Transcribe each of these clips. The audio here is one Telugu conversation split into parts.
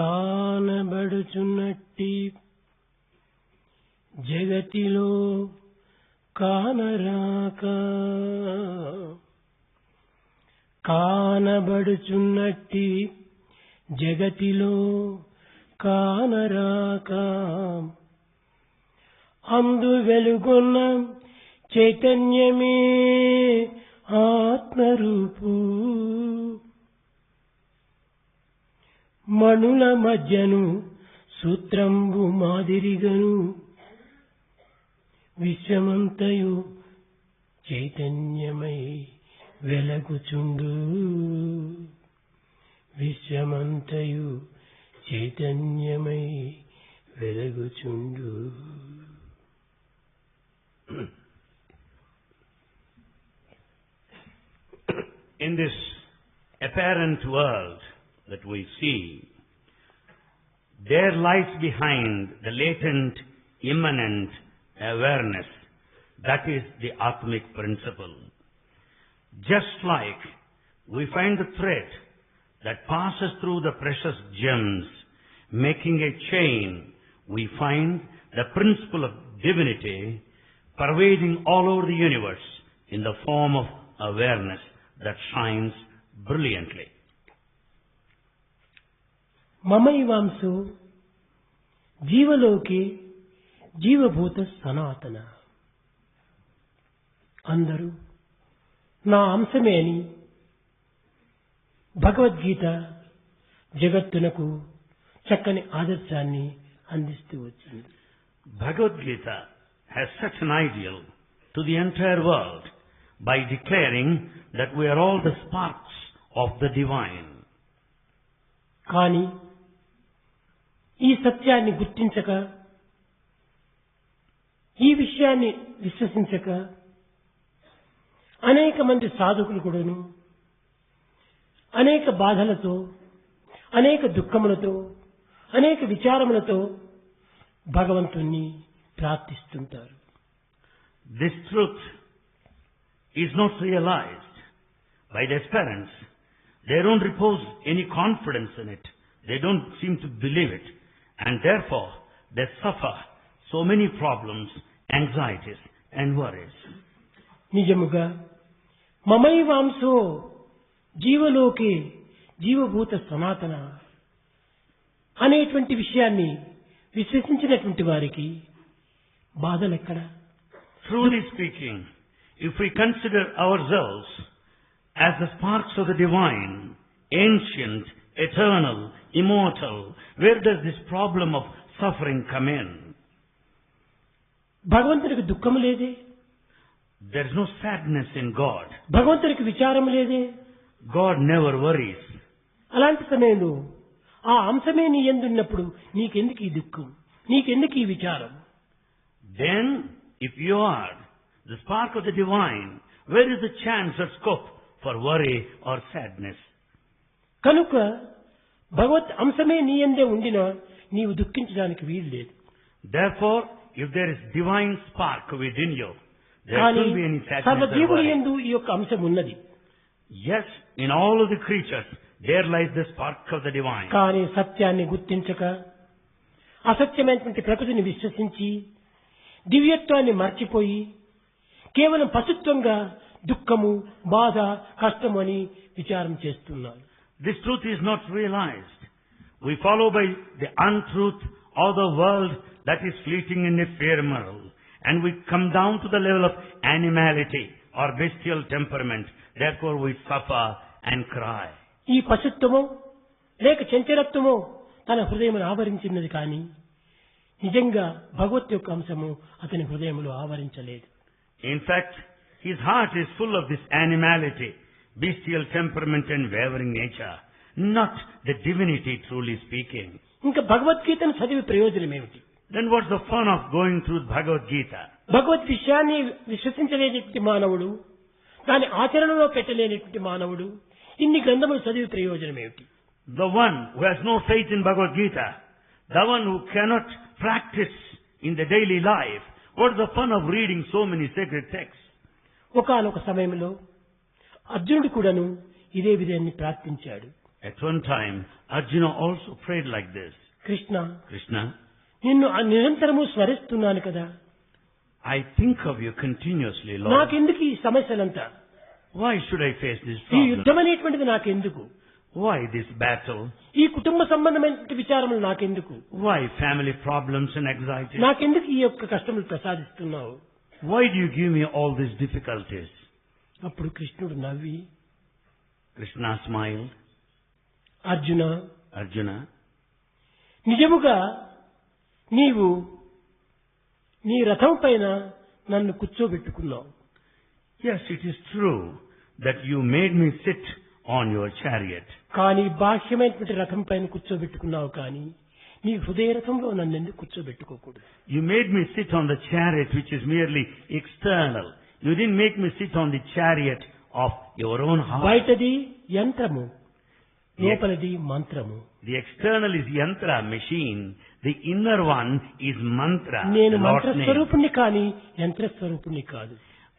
కానబడుచున్నట్టి జగతిలో కానరాక కానబడుచున్నట్టి జగతిలో కానరాక అందు వెలుగొన్న చైతన్యమే ఆత్మరూపు మణుల మధ్యను సూత్రంబు మాదిరిగను విశ్వమంతయు చైతన్యమై వెలగుచుండు విశ్వమంతయు చైతన్యమై వెలగుచుండు. In this apparent world that we see, there lies behind the latent, immanent awareness. That is the Atmic principle. Just like we find the thread that passes through the precious gems, making a chain, we find the principle of divinity pervading all over the universe in the form of awareness that shines brilliantly. మమైవాంసో జీవలోకే జీవభూత సనాతన. అందరూ నా అంశమే అని భగవద్గీత జగత్తునకు చక్కని ఆదర్శాన్ని అందిస్తూ వచ్చింది. Bhagavad Gita has set an ideal to the entire world by declaring that we are all the sparks of the divine. కానీ ఈ సత్యాన్ని గుర్తించక, ఈ విషయాన్ని విశ్వసించక అనేక మంది సాధకులు కూడాను అనేక బాధలతో, అనేక దుఃఖములతో, అనేక విచారములతో భగవంతుణ్ణి ప్రార్థిస్తుంటారు. This truth is not realized by their parents. They don't repose any confidence in it. They don't seem to believe it. And therefore, they suffer so many problems, anxieties and worries. నిజముగా మమైవాంసో జీవలోకే జీవభూత సనాతన అనేటువంటి విషయాన్ని విశ్వసించినటువంటి వారికి బాధలెక్కడ? Truly speaking, if we consider ourselves as the sparks of the divine, ancient, eternal, immortal, where does this problem of suffering come in? భగవంతునికి దుఃఖం లేదే, There is no sadness in God. భగవంతునికి విచారం లేదే. God never worries. అలాంటి సమయంలో ఆ అంశమే నీ యందున్నప్పుడు నీకెందుకు ఈ దుఃఖం, నీకెందుకు ఈ విచారం? Then, if you are the spark of the divine, where is the chance or scope for worry or sadness? కనుక భగవత్ అంశమే నీ యందే ఉండినా నీవు దుఃఖించడానికి వీలు లేదు. Therefore, if there is divine spark within you, there కానీ shouldn't be any sadness or సర్వజీవుల worry. యందు ఈ యొక్క అంశం ఉన్నది. Yes, in all of the creatures, there lies the spark of the divine. కానీ సత్యాన్ని గుర్తించక అసత్యమైనటువంటి ప్రకృతిని విశ్వసించి దివ్యత్వాన్ని మర్చిపోయి కేవలం పశుత్వంగా దుఃఖము, బాధ, కష్టము అని విచారం చేస్తున్నారు. This truth is not realized. We follow by the untruth of the world that is fleeting and ephemeral, and we come down to the level of animality or bestial temperament. Therefore we suffer and cry. ఈ పశుత్వమో లేక చంచలత్వమో తన హృదయమును ఆవరించినది కానీ నిజంగా భగవత్ యొక్క అంశము అతని హృదయములో ఆవరించలేదు. In fact, his heart is full of this animality, bestial temperament and wavering nature, not the divinity truly speaking. ఇంకా భగవద్గీతను చదివి ప్రయోజనం ఏమిటి? Then what's the fun of going through Bhagavad Gita? భగవద్ విషయాన్ని విశ్వసించలేనటువంటి మానవుడు, దాని ఆచరణలో పెట్టలేనటువంటి మానవుడు ఇన్ని గ్రంథములు చదివి ప్రయోజనం ఏమిటి? The one who has no faith in Bhagavad Gita, the one who cannot practice in the daily life, what's the fun of reading so many sacred texts? ఒకానొక సమయంలో అర్జునుడు కూడాను ఇదే విధంగా ప్రార్థించాడు. At one time, Arjuna also prayed like this. Krishna, Krishna, నిన్ను నిరంతరము స్మరిస్తున్నాను కదా, I think of you continuously, Lord. నాకెందుకు ఈ సమస్యలంతా? Why should I face this ఈ problem? యుద్ధం అనేటువంటిది నాకెందుకు? Why this battle? ఈ కుటుంబ సంబంధమైన విచారములు నాకెందుకు? Why family problems and anxiety? నాకెందుకు ఈ యొక్క కష్టములు ప్రసాదిస్తున్నావు? Why do you give me all these difficulties? అప్పుడు కృష్ణుడు నవ్వి, Krishna smiled. అర్జున, Arjuna, నిజముగా నీవు నీ రథం పైన నన్ను కూర్చోబెట్టుకున్నావు. yes, it is true that you made me sit on your chariot. కానీ బాహ్యమైనటువంటి రథం పైన కూర్చోబెట్టుకున్నావు, కానీ నీ హృదయ రథంలో నన్ను ఎందుకు కూర్చోబెట్టుకోకూడదు? You made me sit on the chariot which is merely external. You didn't make me sit on the chariot of your own heart. బయటది యంత్రము, లోపలది మంత్రము. The external is yantra, machine. The inner one is mantra, నేను the Lord's name. మంత్రస్వరూపుణ్ణి కానీ యంత్రస్వరూపుణ్ణి కాదు.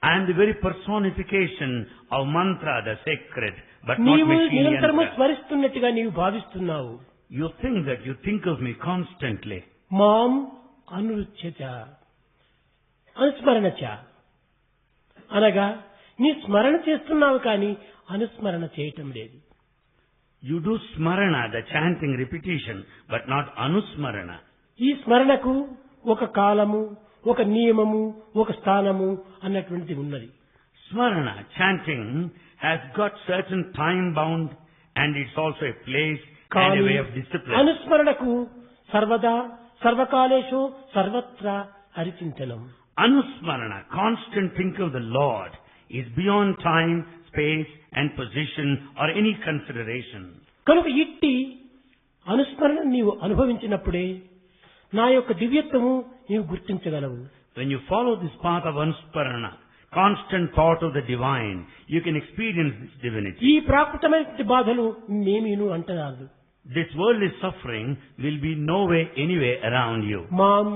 I am the very personification of mantra, the sacred, but not నీవు machine నిరంతరము yantra. స్మరిస్తున్నట్టుగా నీవు భావిస్తున్నావు. You think that you think of me constantly. మాం అనురుచ్యత అనుస్మరణచ అనగా నీ స్మరణ చేస్తున్నావు కానీ అనుస్మరణ చేయటం లేదు. You do smarana, the chanting repetition, but not anusmarana. ఈ స్మరణకు ఒక కాలము, ఒక నియమము, ఒక స్థానము అన్నటువంటిది ఉన్నది. Smarana, chanting, has got certain time bound and it's also a place and కానీ a way of discipline. అనుస్మరణకు సర్వదా సర్వకాలేషు సర్వత్రా హరిచింతనం. Anusmarana, constant think of the Lord, is beyond time, space and position or any consideration. కనుక ఇట్టి అనుస్మరణ నీవు అనుభవించినప్పుడే నా యొక్క దివ్యత్వము నీవు గుర్తించగలవు. When you follow this path of anusmarana, constant thought of the divine, you can experience this divinity. ఈ ప్రాకృతమైన బాధలు నేమీను అంటరాదు. This worldly suffering will be no way, anyway around you. మాం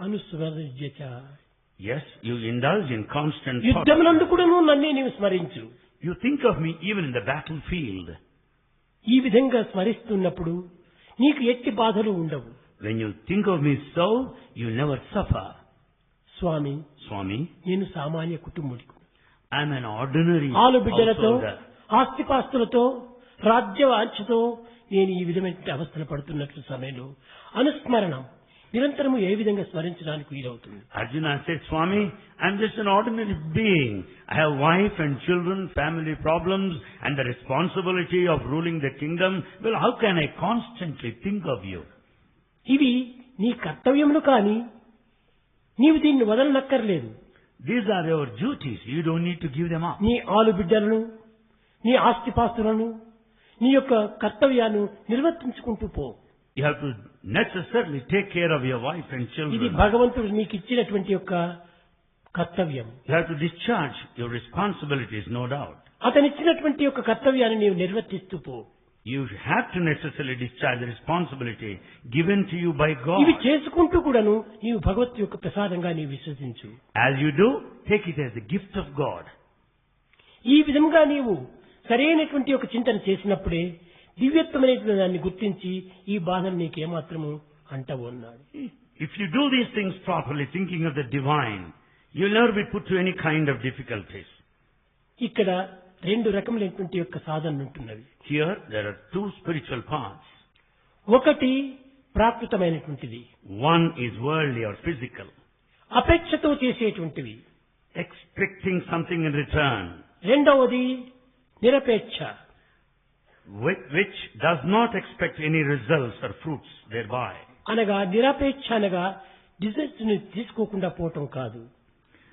అనుస్మరజ్యచ Yes, you indulge in constant thought. యుద్ధమునందు కూడాను నన్నే నీవు స్మరించు. You think of me even in the battlefield. ఈ విధంగా స్మరిస్తున్నప్పుడు నీకు ఎట్టి బాధలు ఉండవు. When you think of me so, you never suffer. Swamy, Swami, నేను సామాన్య కుటుంబుడికి, I am an ordinary ఆలు బిడ్డలతో, householder. ఆస్తిపాస్తులతో, రాజ్య వాంఛతో నేను ఈ విధమైన అవస్థలు పడుతున్నట్లు సమయంలో అనుస్మరణం నిరంతరము ఏ విధంగా స్మరించడానికి వీలవుతుంది? Arjuna said, Swami, I am just an ordinary being. I have wife and children, family problems, and the responsibility of ruling the kingdom. Well, how can I constantly think of you? ఇవి నీ కర్తవ్యములు కానీ నీవు దీన్ని వదలనక్కర్లేదు. These are your duties. You don't need to give them up. నీ ఆలు బిడ్డలను, నీ ఆస్తిపాస్తులను, నీ యొక్క కర్తవ్యాన్ని నిర్వర్తించుకుంటూ పో. You have to necessarily take care of your wife and ఇది children. భగవంతుడు నీకు ఇచ్చినటువంటి యొక్క కర్తవ్యం. You have to discharge your responsibilities, no doubt. అతనిచ్చినటువంటి యొక్క కర్తవ్యాన్ని నీవు నిర్వర్తిస్తూ పో. You have to necessarily discharge the responsibility given to you by God. ఇవి చేసుకుంటూ కూడాను నీవు భగవత్ యొక్క ప్రసాదంగా నీవు విశ్వసించు. As you do, take it as the gift of God. ఈ విధంగా నీవు సరైనటువంటి ఒక చింతన చేసినప్పుడే దివ్యత్వమైనటువంటి దాన్ని గుర్తించి ఈ బాధను నీకేమాత్రము అంటవు అన్నాడు. If you do these things properly, thinking of the divine, you'll never be put to any kind of difficulties. ఇక్కడ రెండు రకములైనటువంటి యొక్క సాధనలు ఉంటున్నవి. Here, there are two spiritual paths. ఒకటి ప్రాకృతమైనటువంటిది, One is worldly or physical, అపేక్షతో చేసేటువంటివి. expecting something in return, రెండవది నిరపేక్ష, which does not expect any results or fruits thereby. అనగా నిరపేక్ష అనగా డిజైర్స్ ని తీసుకోకుండా పోవటం కాదు.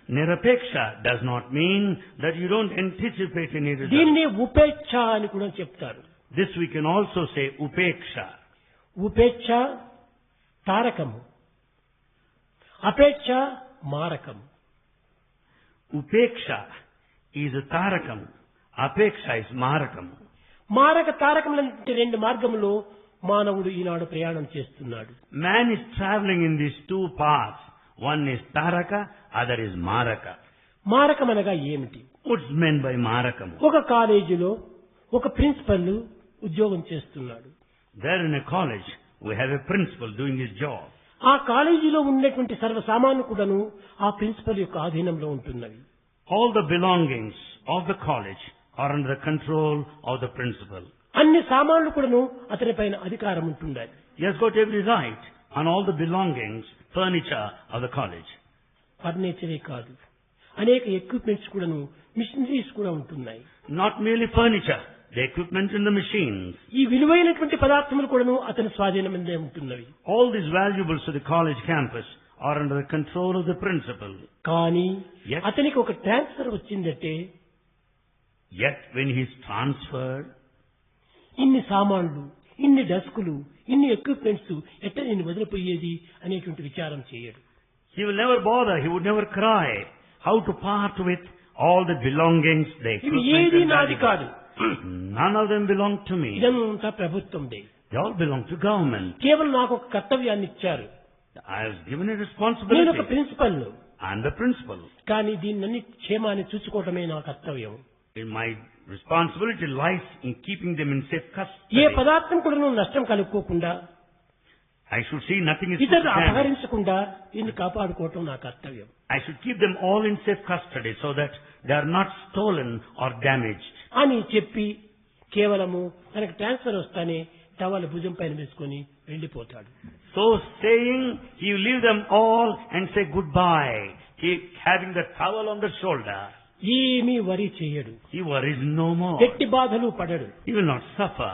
Nirapeksha does not mean that you don't anticipate any results. దీన్ని ఉపేక్ష అని కూడా చెప్తారు. This we can also say upeksha. ఉపేక్ష తారకము, అపేక్ష మారకము. Upeksha is a tarakam. Apeksha is marakam. మారక తారకములంటే రెండు మార్గములో మానవుడు ఈనాడు ప్రయాణం చేస్తున్నాడు. Man is traveling in these two paths. One is taraka, other is maraka. మారకం అనగా ఏమిటి? What's meant by marakam? ఒక కాలేజీలో ఒక ప్రిన్సిపల్ ఉద్యోగం చేస్తున్నాడు. There in a college, we have a principal doing his job. ఆ కాలేజీలో ఉన్నటువంటి సర్వ సామాన్లు కూడాను ఆ ప్రిన్సిపల్ యొక్క ఆధీనంలో ఉంటున్నవి. All the belongings of the college are under the control of the principal. అన్ని సామాన్లు కూడాను అతని పైన అధికారం ఉంటుండాలి. He has got every right on all the belongings, furniture of the college. ఫర్నిచరే కాదు, అనేక ఎక్విప్మెంట్స్ కూడాను, మిషనరీస్ కూడా ఉంటున్నాయి. Not merely furniture, the equipment and the machines. ఈ విలువైనటువంటి పదార్థములు కూడాను అతని స్వాధీనమందే ఉంటున్నవి. All these valuables to the college campus are under the control of the principal. కానీ Yes. అతనికి ఒక ట్రాన్స్ఫర్ వచ్చిందంటే Yet when he is transferred, ఇన్ని సామాన్లు, ఇన్ని డస్కులు, ఇన్ని ఎక్విప్మెంట్స్ ఎట్ట నేను వదిలిపోయేది అనేటువంటి విచారం చేయడు. he will never bother, he would never cry how to part with all the belongings, the ఇవి equipment ఏది and నాది valuables. కాదు, None of them belong to me. ఇదంతా ప్రభుత్వందే. They all belong to government. కేవలం నాకు ఒక కర్తవ్యాన్ని ఇచ్చారు. I was given a నేను ఒక responsibility. Principal. I'm the principal. కానీ దీన్ని క్షేమాన్ని చూసుకోవటమే నా కర్తవ్యం. In my responsibility lies in keeping them in safe A custody. పదార్థం కూడా నువ్వు నష్టం కలుక్కోకుండా, I should see nothing is put to ఇతరులు damage. అపహరించకుండా దీన్ని కాపాడుకోవటం నా కర్తవ్యం. I should keep them all in safe custody so that they are not stolen or damaged. అని చెప్పి కేవలము తనకు ట్రాన్స్ఫర్ వస్తానే టవల్ భుజం పైన వేసుకొని వెళ్లిపోతాడు. So saying, he will leave them all and say goodbye. He having the towel on the shoulder. ఏమీ వరి చేయడు, He worries no more. ఎట్టి బాధలు పడడు. He will not suffer.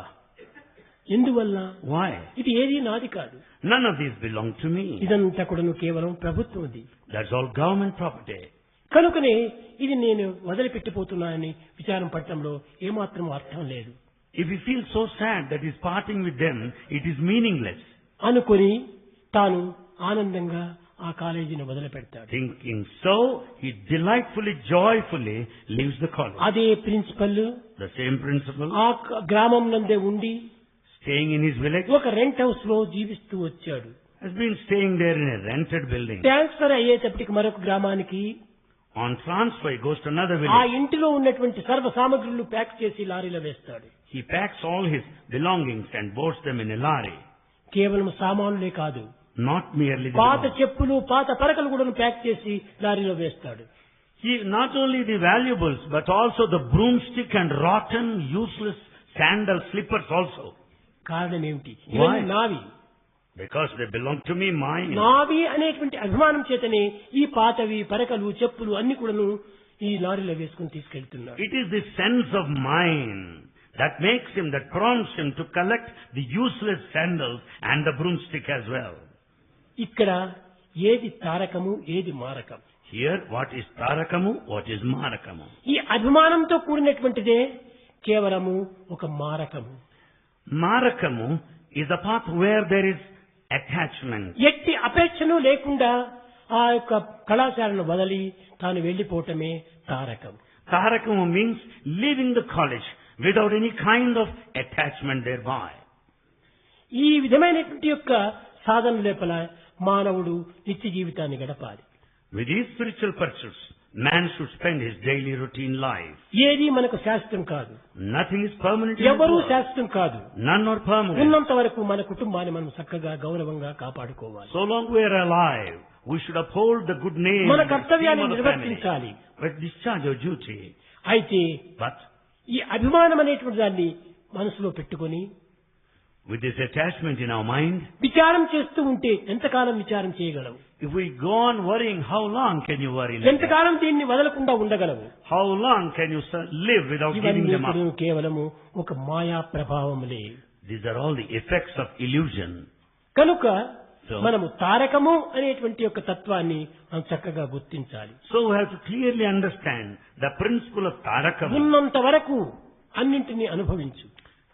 ఎందువల్ల? Why? ఇది ఏది నాది కాదు, None of these belong to me. ఇదంతా కూడాను కేవలం ప్రభుత్వంది. That's all government property. కనుకనే ఇది నేను వదిలిపెట్టిపోతున్నానని విచారం పట్టడంలో ఏమాత్రం అర్థం లేదు. If he feels so sad that he's parting with them, it is meaningless. అనుకొని తాను ఆనందంగా ఆ కాలేజీని వదిలిపెడతాడు. Thinking so, he delightfully, joyfully leaves the college. అదే ప్రిన్సిపల్ The same principal, ఆ గ్రామం నందే ఉండి staying in his village, ఒక రెంట్ హౌస్ లో జీవిస్తూ వచ్చాడు. has been staying there in a rented building. Transfer అయ్యేటప్పటికి మరొక గ్రామానికి On transfer, he goes to another ఆ village. ఇంటిలో ఉన్నటువంటి సర్వ సామగ్రులు ప్యాక్ చేసి లారీలో వేస్తాడు. He packs all his belongings and boards them in a lorry. కేవలం సామానులే కాదు, Not merely the పాత belongings. చెప్పులు, పాత పరకలు కూడా ప్యాక్ చేసి లారీలో వేస్తాడు. He, not only the valuables, but also the broomstick and rotten, useless sandal slippers also. కారణం ఏమిటి? Why? ఇవన్నీ నావి. Because they belong to me, mine. నావి అనేటువంటి అభిమానం చేతనే ఈ పాతవి, పరకలు, చెప్పులు అన్ని కూడాను ఈ లారీలో వేసుకుని తీసుకెళ్తున్నాడు. It is the sense of mine that makes him, that prompts him to collect the useless sandals and the broomstick as well. ఇక్కడ ఏది తారకము, ఏది మారకం? Here, what is tarakamu, what is marakamu? ఈ అభిమానంతో కూడినటువంటిదే కేవలము ఒక మారకము. Marakamu is the path where there is attachment. ఎట్టి అపేక్షను లేకుండా ఆ యొక్క కళాశాలను వదిలి తాను వెళ్లిపోవటమే Tarakam. Tarakamu means leaving the college without any kind of attachment thereby. ఈ విధమైనటువంటి యొక్క సాధన లోపల మానవుడు నిత్య జీవితాన్ని గడపాలి. With these spiritual pursuits, man should spend his daily routine life. ఏది మనకు శాశ్వతం కాదు, Nothing is permanent in this ఎవరూ world. శాశ్వతం కాదు. None are permanent. ఉన్నంత వరకు మన కుటుంబాన్ని మనం చక్కగా గౌరవంగా కాపాడుకోవాలి. So long we are alive, we should uphold the good name మన and కర్తవ్యాన్ని esteem of the family. నిర్వర్తించాలి. But discharge your duty. అయితే But ఈ అభిమానం అనేటువంటి దాన్ని మనసులో పెట్టుకొని with this attachment in our mind, విచారం చేస్తూ ఉంటే ఎంతకాలం విచారం చేయగలవు? if we go on worrying, how long can you worry? Like that? ఎంతకాలం దీన్ని వదలకుండా ఉండగలవు? How long can you live without giving ఇవన్నీ them up? కూడా కేవలము ఒక మాయా ప్రభావములే. These are all the effects of illusion. కనుక So- మనము తారకము అనేటువంటి యొక్క తత్వాన్ని మనం చక్కగా గుర్తించాలి. So we have to clearly understand the principle of tarakam. ఉన్నంత వరకు అన్నింటినీ అనుభవించు.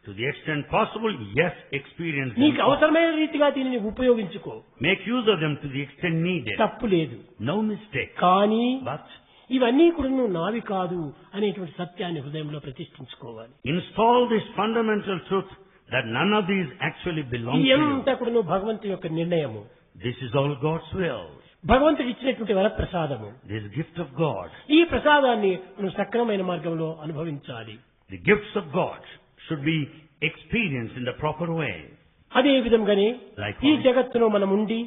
To the extent possible, yes, experience నీకు them. అవసరమైన రీతిగా దీనిని ఉపయోగించుకో, Make use of them to the extent needed. తప్పు లేదు. No mistake. కానీ But ఇవన్నీ కూడా నువ్వు నావి కాదు అనేటువంటి సత్యాన్ని హృదయంలో ప్రతిష్ఠించుకోవాలి. install this fundamental truth that none of these actually belong ఈ to you. అంతా కూడా నువ్వు భగవంతుని యొక్క నిర్ణయము, This is all God's will. భగవంతుడు ఇచ్చినటువంటి వరప్రసాదము. This gift of God. ఈ ప్రసాదాన్ని మనం సక్రమమైన మార్గంలో అనుభవించాలి. The gifts of God should be experience in the proper way. అదే విధంగానే Likewise. ఈ జగత్తులో మనం ఉండి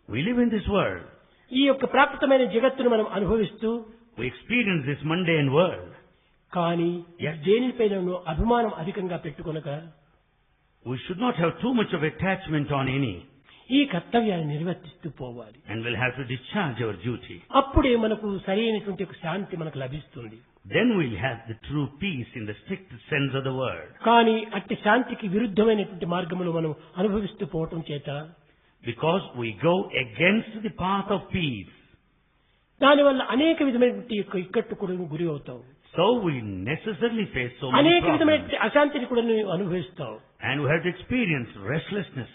We live in this world. ఈ యొక్క ప్రాకృతమైన జగత్తును మనం అనుభవిస్తూ We experience this mundane world. కానీ Yes. దేనిపైన అభిమానం అధికంగా పెట్టుకొనక We should not have too much of attachment on any, ఈ కర్తవ్యాన్ని నిర్వర్తిస్తూ పోవాలి. and we'll have to discharge our duty. అప్పుడే మనకు సరైనటువంటి ఒక శాంతి మనకు లభిస్తుంది. Then we'll have the true peace in the strict sense of the word. కానీ అట్టి శాంతికి విరుద్ధమైనటువంటి మార్గములు మనం అనుభవిస్తూ పోవటం చేత Because we go against the path of peace. దానివల్ల అనేక విధమైనటువంటి యొక్క ఇక్కట్టు కూడా గురి అవుతావు. So we necessarily face so many అనేక problems. విధమైనటువంటి అశాంతిని కూడా నువ్వు అనుభవిస్తావు. And we have to experience restlessness.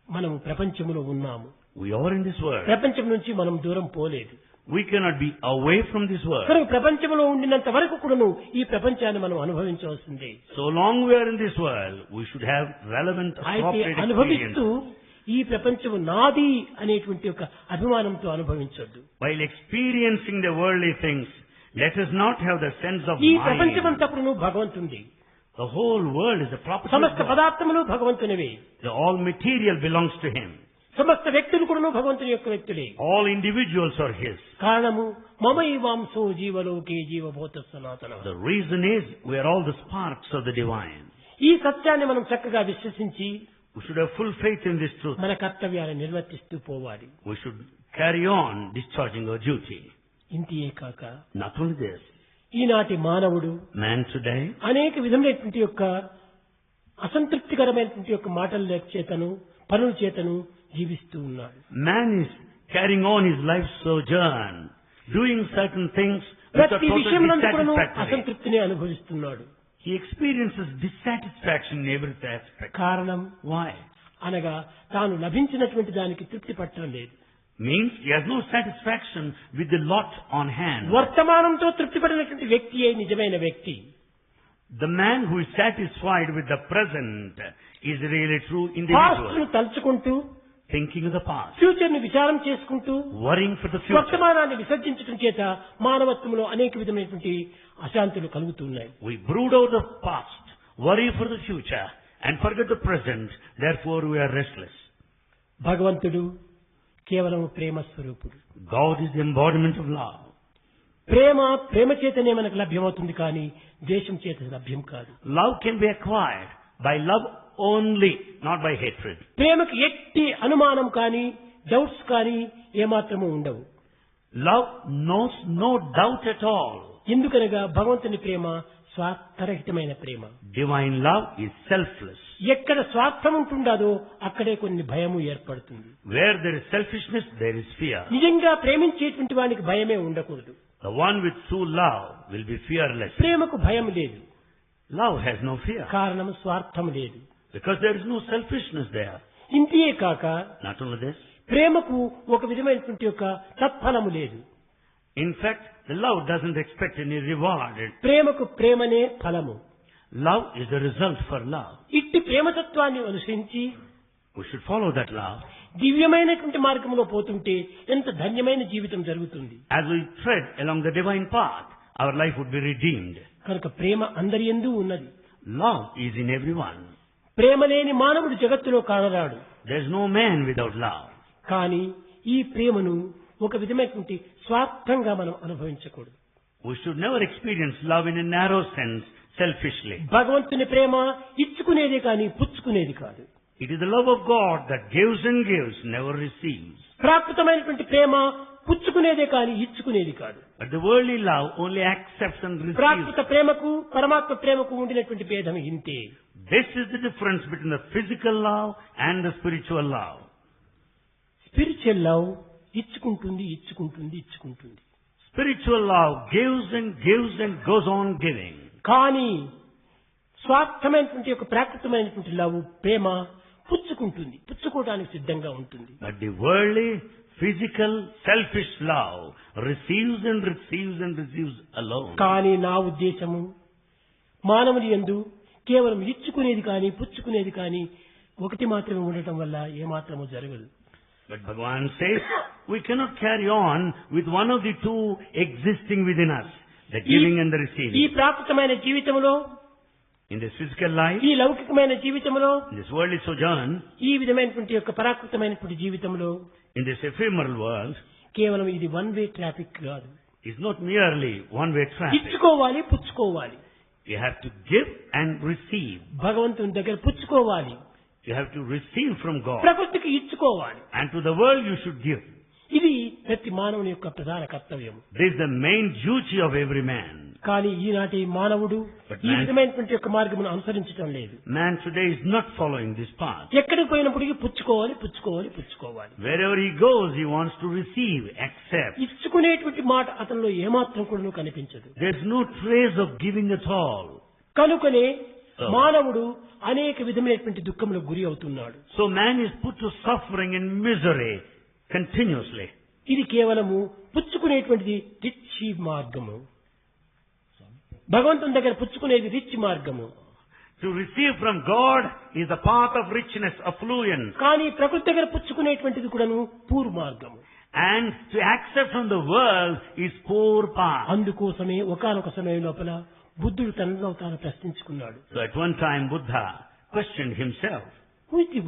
మనము ప్రపంచంలో ఉన్నాము. We are in this world. ప్రపంచం నుంచి మనం దూరం పోలేదు. We cannot be away from this world. కనుక ప్రపంచంలో ఉండినంత వరకు కూడాను ఈ ప్రపంచాన్ని మనం అనుభవించవలసిందే. So long we are in this world, we should have relevant, అయితే appropriate అనుభవిస్తూ experience. ఈ ప్రపంచము నాది అనేటువంటి ఒక అభిమానంతో అనుభవించొద్దు. While experiencing the worldly things, let us not have the sense of ఈ mind. ప్రపంచమంతా కూడాను భగవంతునిది. The whole world is the property of సమస్త God. పదార్థములు భగవంతునివే. The all material belongs to Him. సమస్త వ్యక్తులు కూడాను భగవంతుని యొక్క వ్యక్తులే. All individuals are His. కారణము మమైవాంసో జీవలోకే జీవభూత సనాతన. The reason is we are all the sparks of the divine. ఈ సత్యాన్ని మనం చక్కగా విశ్వసించి We should have full faith in this truth. మన కర్తవ్యాన్ని నిర్వర్తిస్తూ పోవాలి. We should carry on discharging our duty. ఇంతియే కాక Not only this, ఈనాటి మానవుడు man today అనేక విధమైనటువంటి యొక్క అసంతృప్తికరమైనటువంటి యొక్క మాటల చేతను పనుల చేతను జీవిస్తూ ఉన్నాడు. man is carrying on his life sojourn, doing certain things which are ప్రతి totally విషయంలో కూడాను dissatisfactory. అసంతృప్తిని అనుభవిస్తున్నాడు. He experiences dissatisfaction in every aspect. కారణం Why? అనగా తాను లభించినటువంటి దానికి తృప్తి పట్టడం లేదు. Means he has no satisfaction with the lot on hand. వర్తమానంతో తృప్తిపడినటువంటి వ్యక్తియే నిజమైన వ్యక్తి. The man who is satisfied with the present is really true past individual. ను తలుచుకుంటూ Thinking of the past, future ని విచారం చేసుకుంటూ worrying for the future. వర్తమానాన్ని విసర్జించడం చేత మానవత్వంలో అనేక విధమైనటువంటి అశాంతులు కలుగుతున్నాయి. We brood over the past, worry for the future, and forget the present. Therefore we are restless. భగవంతుడు కేవలం ప్రేమ స్వరూపుడు. God is the embodiment of love. ప్రేమ చేతనే మనకు లభ్యమవుతుంది కానీ ద్వేషం చేత లభ్యం కాదు. Love can be acquired by love only, not by hatred. ప్రేమకు ఎట్టి అనుమానం కానీ డౌట్స్ కానీ ఏమాత్రము ఉండవు. Love knows no doubt at all. ఎందుకనగా భగవంతుని ప్రేమ స్వార్థరహితమైన ప్రేమ. Divine love is selfless. ఎక్కడ స్వార్థం ఉంటుండదో అక్కడే కొన్ని భయము ఏర్పడుతుంది. Where there is selfishness, there is fear. నిజంగా ప్రేమించేటువంటి వానికి భయమే ఉండకూడదు. The one with true love will be fearless. ప్రేమకు భయం లేదు. Love has no fear. కారణం స్వార్థం లేదు. Because there is no selfishness there. ఇంతియే కాక Not only this, ప్రేమకు ఒక విధమైనటువంటి యొక్క తత్ఫలము లేదు. in fact, the love doesn't expect any reward. ప్రేమకు ప్రేమనే ఫలము. Love is the result for love. ఇట్టి ప్రేమతత్వాన్ని అనుసరించి We should follow that love. దివ్యమైనటువంటి మార్గంలో పోతుంటే ఎంత ధన్యమైన జీవితం జరుగుతుంది. As we tread along the divine path, our life would be redeemed. కనుక ప్రేమ అందరి యందు ఉన్నది. Love is in everyone. ప్రేమ లేని మానవుడు జగత్తులో కానరాడు. There is no man without love. కానీ ఈ ప్రేమను ఒక విధమైనటువంటి స్వార్థంగా మనం అనుభవించకూడదు. We should never experience love in a narrow sense, selfishly. భగవంతుని ప్రేమ ఇచ్చుకునేది కానీ పుచ్చుకునేది కాదు. It is the love of God that gives and gives, never receives. ప్రాకృతమైనటువంటి ప్రేమ పుచ్చుకునేదే కానీ ఇచ్చుకునేది కాదు. But the worldly love only accepts and receives. ప్రాకృత ప్రేమకు పరమాత్మ ప్రేమకు ఉండినటువంటి భేదం ఇంతే. This is the difference between the physical love and the spiritual love. Spiritual love ఇచ్చుకుంటుంది ఇచ్చుకుంటుంది ఇచ్చుకుంటుంది. Spiritual love gives and gives and goes on giving. కానీ స్వార్థమైనటువంటి ఒక ప్రాకృతమైనటువంటి లవ్ ప్రేమ పుచ్చుకుంటుంది, పుచ్చుకోవడానికి సిద్ధంగా ఉంటుంది. But the worldly, physical, selfish love receives and receives and receives alone. కానీ నా ఉద్దేశము మానవుని యందు కేవలం ఇచ్చుకునేది కానీ పుచ్చుకునేది కానీ ఒకటి మాత్రమే ఉండటం వల్ల ఏమాత్రము జరగదు. But Bhagavan says, we cannot carry on with one of the two existing within us, the giving and the ఈ receiving. ప్రాకృతమైన జీవితంలో In this physical life, ఈ లౌకికమైన జీవితంలో, in this worldly sojourn, ఈ విధమైనటువంటి యొక్క పరాకృతమైనటువంటి జీవితంలో in this ephemeral world, కేవలం ఇది వన్ వే ట్రాఫిక్ కాదు. is not merely one-way traffic. ఇచ్చుకోవాలి, పుచ్చుకోవాలి. You have to give and receive. భగవంతుని దగ్గర పుచ్చుకోవాలి, You have to receive from God. ప్రకృతికి ఇచ్చుకోవాలి. And to the world you should give. ఇది ప్రతి మానవుని యొక్క ప్రధాన కర్తవ్యం. This is the main duty of every man. కానీ ఈనాటి మానవుడు ఈ విధమైనటువంటి యొక్క మార్గమును అనుసరించడం లేదు. Man today is not following this path. ఎక్కడికి పోయినప్పటికీ పుచ్చుకోవాలి, పుచ్చుకోవాలి, పుచ్చుకోవాలి. Wherever he goes, he wants to receive, accept. ఇచ్చుకునేటువంటి మాట అతనిలో ఏమాత్రం కూడా కనిపించదు. There's no trace of giving at all. కనుకనే మానవుడు అనేక విధమైనటువంటి దుఃఖములకు గురి అవుతున్నాడు. So man is put to suffering and misery continuously. ఇది కేవలము పుచ్చుకునేటువంటిది రిచ్ మార్గము. భగవంతుని దగ్గర పుచ్చుకునేది రిచ్ మార్గము. To receive from God is the path of richness, affluence. కానీ ప్రకృతి దగ్గర పుచ్చుకునేటువంటిది కూడాను పూర్ మార్గము. And to accept from the world is poor path. అందుకోసమే ఒకానొక సమయం లోపల బుద్ధుడు తనలో తాను ప్రశ్నించుకున్నాడు. So at one time Buddha questioned himself. Who is the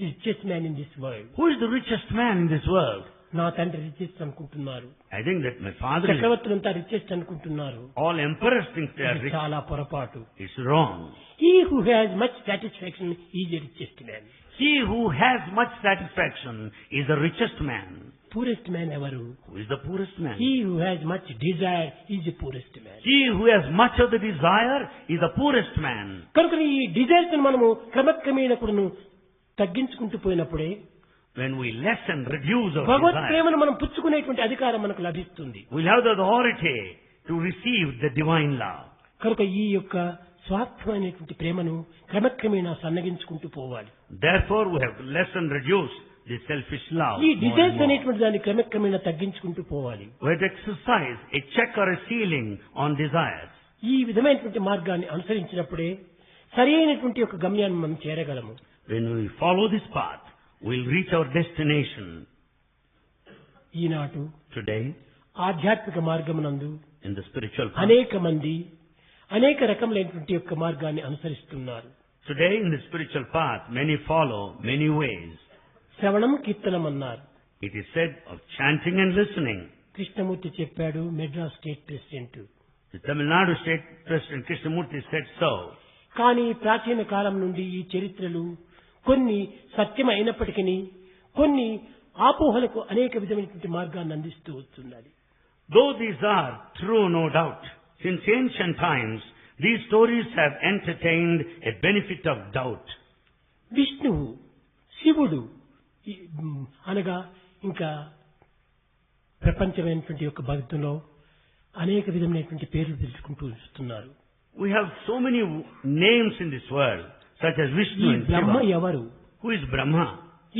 richest man in this world? Who is the richest man in this world? నా తండ్రి రిచెస్ట్ అనుకుంటున్నారు, I think that my father is, చక్రవర్తులంతా రిచెస్ట్ అనుకుంటున్నారు. all emperors think they are ఇది rich. చాలా పొరపాటు. It's wrong. He who has much satisfaction is the richest man. He who has much satisfaction is the richest man. Poorest man ఎవరు? Who is the poorest man? He who has much desire is the poorest man. He who has much of the desire is the poorest man. కనుక ఈ డిజైర్స్ మనము క్రమక్రమేణ కూడాను తగ్గించుకుంటూ పోయినప్పుడే When we lessen, reduce our Bhagwat desire, ప్రేమను మనం పుచ్చుకునేటువంటి అధికారం మనకు లభిస్తుంది. we'll have the authority to receive the divine love. కనుక ఈ యొక్క స్వార్థమైనటువంటి ప్రేమను క్రమక్రమేణా సన్నగించుకుంటూ పోవాలి. Therefore, we have to lessen, reduce the selfish love. ఈ more and డిజైర్స్ more. అనేటువంటి దాన్ని క్రమక్రమేణా తగ్గించుకుంటూ పోవాలి. We have to exercise a check or a ceiling on desires. ఈ విధమైనటువంటి మార్గాన్ని అనుసరించినప్పుడే సరి అయినటువంటి యొక్క గమ్యాన్ని మనం చేరగలము. When we follow this path, we'll reach our destination. Eenadu Today, ఆధ్యాత్మిక మార్గమునందు in the spiritual path, అనేక మంది అనేక రకములైనటువంటి యొక్క మార్గాన్ని అనుసరిస్తున్నారు. today in the spiritual path, many follow many ways. శ్రవణం కీర్తనం అన్నారు. It is said of chanting and listening. Krishnamurthy చెప్పాడు, Madras state president. The Tamil Nadu State President Krishnamurti said so. కానీ ప్రాచీన కాలం నుండి ఈ చరిత్రలు కొన్ని సత్యం అయినప్పటికీ కొన్ని ఆపోహలకు అనేక విధమైనటువంటి మార్గాన్ని అందిస్తూ వస్తున్నది. Though these are true, no doubt, since ancient times, these stories have entertained a benefit of doubt. విష్ణువు, శివుడు అనగా ఇంకా ప్రపంచమైనటువంటి యొక్క భక్తుల్లో అనేక విధమైనటువంటి పేర్లు తెలుసుకుంటూ వస్తున్నారు. We have so many names in this world, such as ఈ Vishnu and బ్రహ్మ Shiva. ఎవరు? Who is Brahma?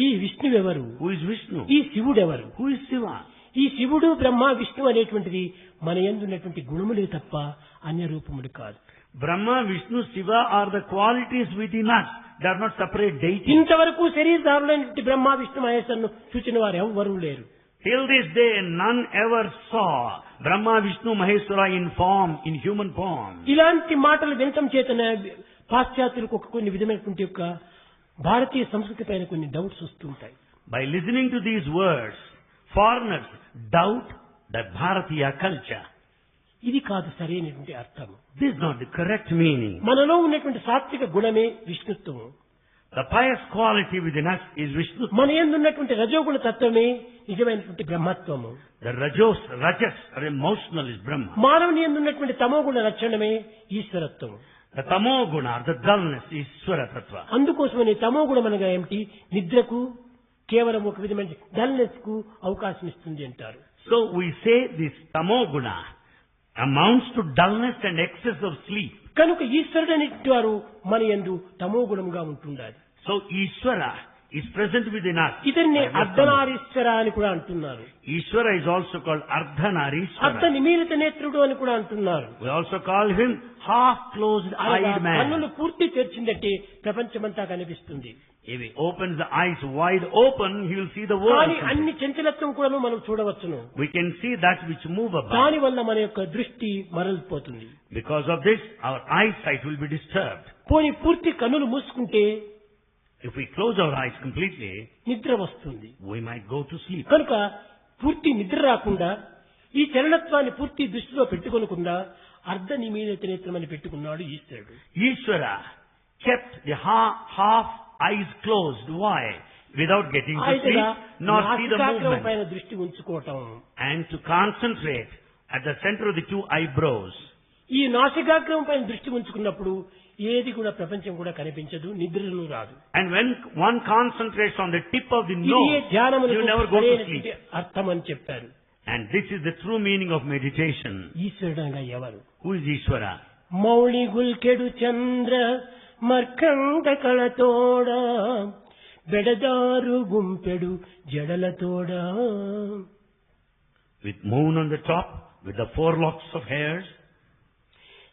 ఈ విష్ణువు ఎవరు? Who is Vishnu? ఈ శివుడు ఎవరు? Who is Shiva? ఈ శివుడు, బ్రహ్మ, విష్ణు అనేటువంటిది మన యందు ఉన్నటువంటి గుణములే తప్ప అన్య రూపములు కాదు. Brahma, Vishnu, Shiva are the qualities within us. They are not separate deities. ఇంతవరకు శరీరధారులైనటువంటి బ్రహ్మ, విష్ణు, మహేశ్వరును చూచిన వారు ఎవరు లేరు. Till this day, none ever saw Brahma, Vishnu, Maheshwara in form, in human form. ఇలాంటి మాటలు వినటం చేతన పాశ్చాత్యులకు కొన్ని విధమైనటువంటి యొక్క భారతీయ సంస్కృతి పైన కొన్ని డౌట్స్ వస్తుంటాయి. By listening to these words, foreigners doubt the Bharatiya culture. ఇది కాదు సరైనటువంటి అర్థం. This is not the correct meaning. మనలో ఉన్నటువంటి సాత్విక గుణమే విష్ణుత్వము. The pious quality within us is Vishnu. మన యందు ఉన్నటువంటి రజోగుణ తత్వమే నిజమైనటువంటి బ్రహ్మత్వము. The rajas or emotional is Brahma. మానవుని యందు ఉన్నటువంటి తమోగుణ లక్షణమే ఈశ్వరత్వము. The tamo guna or the dullness is Swara Tattva. అందుకోసమని తమోగుణం అనగా ఏమిటి? నిద్రకు కేవలం ఒక విధమైన డల్నెస్ కు అవకాశం ఇస్తుంది అంటారు. So we say this tamo guna amounts to dullness and excess of sleep. కనుక ఈశ్వరుడు అనేటువంటి వారు మన యందు తమోగుణముగా ఉంటుండాలి. So Ishvara is present within us. ఇతన్ని అర్ధనారీశ్వర అని కూడా అంటున్నారు. Ishvara is also called అర్ధ Ardhanarishvara. నిమీలిత నేత్రుడు అని కూడా అంటున్నారు. We also call him half-closed-eyed man. కన్నులు పూర్తి తెరిచిందంటే ప్రపంచమంతా కనిపిస్తుంది. If he opens the eyes wide open, he will see the world. కానీ అన్ని చంచలత్వం కూడా మనం చూడవచ్చును. We can see that which move about. దాని వల్ల మన యొక్క దృష్టి మరలిపోతుంది. Because of this, our eyesight will be disturbed. పోని పూర్తి కన్నులు మూసుకుంటే If we close our eyes completely, నిద్ర వస్తుంది. we might go to sleep. కనుక పూర్తి నిద్ర రాకుండా ఈ చలనత్వాన్ని పూర్తి దృష్టిలో పెట్టుకోకుండా అర్ధ నిమీలిత నేత్రమని పెట్టుకున్నాడు ఈశ్వరుడు. Ishvara kept the half eyes closed. Why? Without getting to అయితే sleep, nor see the నాసికాగ్రం movement. పైన దృష్టి ఉంచుకోవటం. And to concentrate at the center of the two eyebrows. ఈ నాసికాగ్రం పైన దృష్టి ఉంచుకున్నప్పుడు ఏది కూడా ప్రపంచం కూడా కనిపించదు, నిద్రను రాదు. And when one concentrates on the tip of the ఇది nose, you never go to sleep. అర్థం అని చెప్పారు. And this is the true meaning of meditation. ఈశ్వరుడు అనగా ఎవరు? Who is Ishvara? Mouli గుల్కెడు Chandra మర్కండ కళతోడ బెడదారు గుంపెడు జడలతోడ. With moon on the top, with the 4 locks of hairs,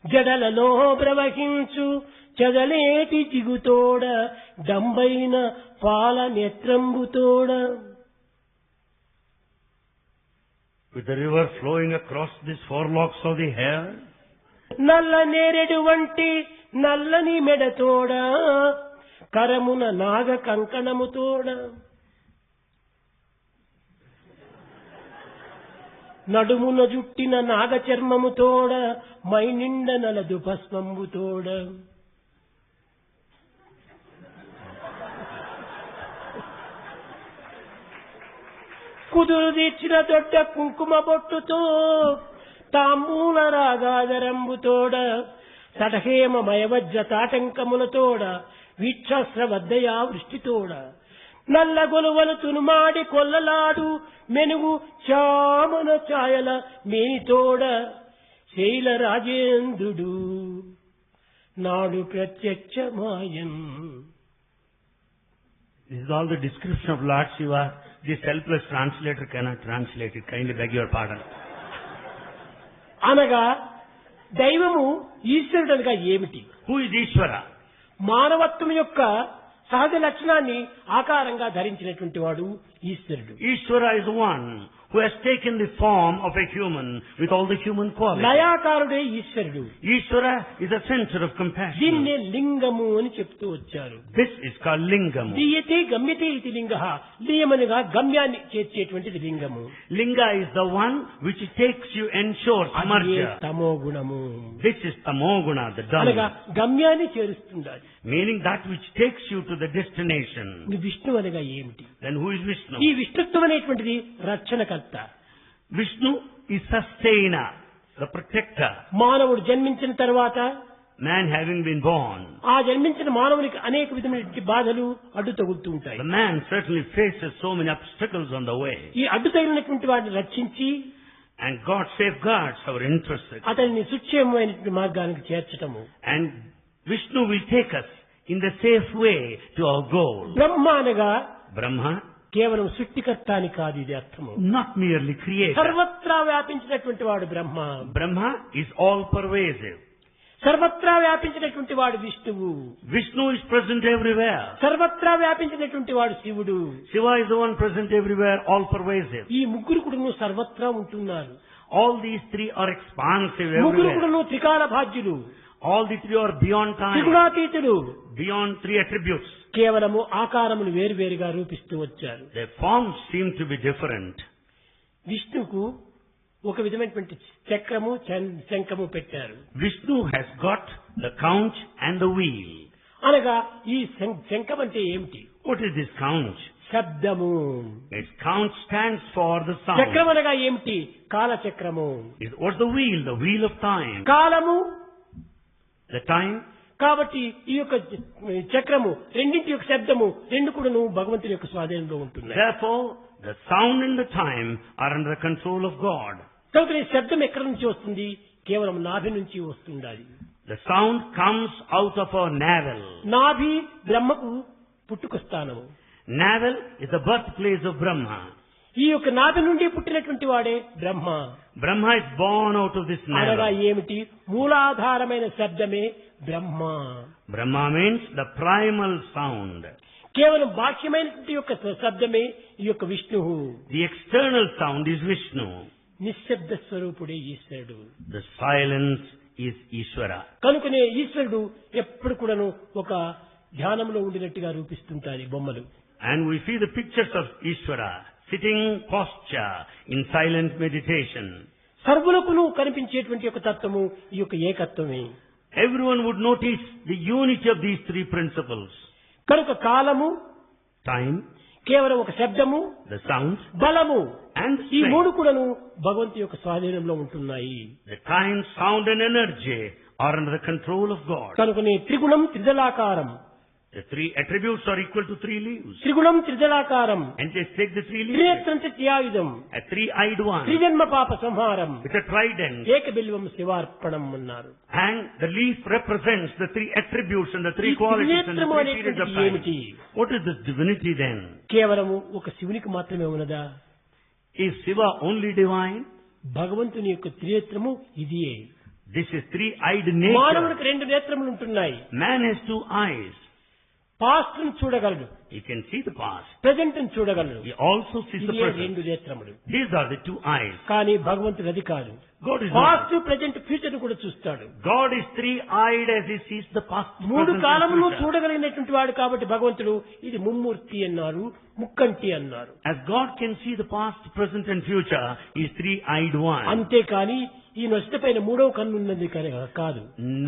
జడలలో ప్రవహించు చదలేటి జిగుతోడ డంబైన పాల నేత్రంబుతోడ. with the river flowing across these 4 locks of the hair, నల్ల నేరెడు వంటి నల్లని మెడతోడ కరమున నాగ కంకణముతోడ. నడుమున జుట్టిన నాగ చర్మముతోడ మైనిండ నలదు భస్మంబుతోడ. కుదురు తీర్చిన దొడ్డ కుంకుమ బొట్టుతో తాంబూల రాగాదరంబుతోడ తటహేమ మయవజ్ర తాటంకములతోడ వీక్షాస్రవద్దయా వృష్టితోడ నల్ల గొలువలు తునుమాడి కొల్లలాడు మెనుగు చామన ఛాయల మేనితోడ శైల రాజేంద్రుడు నాడు ప్రత్యక్షమాయన్. this is all the description of Lord Shiva. This helpless translator cannot translate it. Kindly beg your pardon. అనగా దైవము ఈశ్వరుడు అనగా ఏమిటి? Who is Ishvara? మానవత్వం యొక్క సహజ లక్షణాన్ని ఆకారంగా ధరించినటువంటి వాడు ఈశ్వరుడు. Ishvara is one who has taken the form of a human with all the human qualities. లయాకారుడే ఈశ్వరుడు. Ishvara is a center of compassion. దీన్నే లింగము అని చెప్తూ వచ్చారు. This is called Lingam. దీయతే గమ్యతే ఇది లింగ. లియమనగా గమ్యాన్ని చేర్చేటువంటిది లింగము. Linga is the one which takes you, ensures అదే merger. తమో గుణము. This is tamoguna, the అనగా dull. గమ్యాన్ని చేరుస్తుండాలి. Meaning that which takes you to the destination. ఈ విష్ణు అనగా ఏమిటి? Then who is Vishnu? ఈ విష్ణుత్వం అనేటువంటిది రక్షణకర్త. Vishnu is sustainer, the protector. మానవుడు జన్మించిన తర్వాత Man having been born, ఆ జన్మించిన మానవునికి అనేక విధమైనటువంటి బాధలు అడ్డు తగులుతూ ఉంటాయి. the man certainly faces so many obstacles on the way. ఈ అడ్డు తగిలినటువంటి వాటిని రక్షించి And God safeguards our interests. అతన్ని సుక్షేమమైనటువంటి మార్గానికి చేర్చటము. And Vishnu will take us in the safe way to our goal. బ్రహ్మ అనగా Brahma, కేవలం సృష్టికర్త అని కాదు ఇది అర్థము. not merely creator. సర్వత్రా వ్యాపించినటువంటి వాడు బ్రహ్మ. Brahma is all pervasive. సర్వత్రా వ్యాపించినటువంటి వాడు విష్ణువు. Vishnu is present everywhere. సర్వత్రా వ్యాపించినటువంటి వాడు శివుడు. Shiva is the one present everywhere, all pervasive. ఈ ముగ్గురు కూడా సర్వత్రా ఉంటున్నారు. All these 3 are expansive ముగ్గురు everywhere. కూడా త్రికాల భాగ్యులు, All the 3 are beyond time, త్రిగుణాతీతులు. beyond 3 attributes. కేవలము ఆకారములు వేరువేరుగా రూపిస్తూ వచ్చారు. Their forms seem to be different. విష్ణుకు ఒక విధమైనటువంటి చక్రము శంఖము పెట్టారు. Vishnu has got the conch and the wheel. అనగా ఈ శంఖం అంటే ఏమిటి? What is this conch? శబ్దము. Its conch stands for the sound. చక్రం అనగా ఏమిటి? కాలచక్రము. What's the wheel? The wheel of time. కాలము. The time. కాబట్టి ఈ యొక్క చక్రము రెండింటి యొక్క శబ్దము రెండు కూడాను భగవంతుని యొక్క స్వాధీనంలో ఉంటున్నాయి. Therefore, the sound and the time are under the control of God. కాబట్టి ఈ శబ్దం ఎక్కడి నుంచి వస్తుంది? కేవలం నాభి నుంచి వస్తుండాలి. The sound comes out of our navel. నాభి బ్రహ్మకు పుట్టుక స్థానము. Navel is the birthplace of Brahma. ఈ యొక్క నాభి నుండి పుట్టినటువంటి వాడే బ్రహ్మ. Brahma is born out of this అనగా navel. ఏమిటి? మూలాధారమైన శబ్దమే బ్రహ్మ. Brahma means the primal sound. కేవలం బాహ్యమైనటువంటి యొక్క శబ్దమే ఈ యొక్క విష్ణువు. The external sound is Vishnu. నిశ్శబ్ద స్వరూపుడే ఈశ్వరుడు. The silence is Ishvara. కనుకనే ఈశ్వరుడు ఎప్పుడు కూడాను ఒక ధ్యానంలో ఉండినట్టుగా రూపిస్తుంటారు ఈ బొమ్మలు. And we see the pictures of Ishvara sitting posture in silent meditation. సర్వులకును కనిపించేటువంటి ఒక తత్వము ఈ యొక్క ఏకత్వమే. Everyone would notice the unity of these three principles. కనుక కాలము, Time, కేవలం ఒక శబ్దము, the sound, బలము, and ఈ మూడు strength. కూడాను భగవంతు యొక్క స్వాధీనంలో ఉంటున్నాయి. The time, sound and energy are under the control of God. కనుకనే త్రిగుణం త్రిదళాకారం. The three attributes are equal to three leaves. త్రిగుణం త్రిదళాకారం. And just take the three leaves. త్రినేత్రం త్రియాయుధం. A three-eyed one త్రిజన్మ పాప సంహారం. with a trident. ఏక బిల్వం శివార్పణం అన్నారు. And the leaf represents the three attributes and the ఈ three qualities and the త్రినేత్రము three periods of అనేటువంటిది ఏమిటి? time. What is this divinity then? కేవలము ఒక శివునికి మాత్రమే ఉన్నదా? Is Shiva only divine? భగవంతుని యొక్క త్రినేత్రము ఇదియే. This is three-eyed nature. మానవునికి రెండు నేత్రములు ఉంటున్నాయి. Man has two eyes. Past ను చూడగలడు, He can see the past. Present ను చూడగలడు. He also sees the ఇదే present. రెండు నేత్రములు. These are the two eyes. కానీ భగవంతుడు అది కాదు. God is past not. Present future ను కూడా చూస్తాడు. God is three-eyed as He sees the past, మూడు present, కాలములు and future. చూడగలిగినటువంటి వాడు కాబట్టి భగవంతుడు ఇది ముమ్మూర్తి అన్నారు, ముక్కంటి అన్నారు. As God can see the past, present and future, He is three-eyed one. అంతేకాని ఈ నొస్త పైన మూడవ కన్ను ఉన్నది కాదు.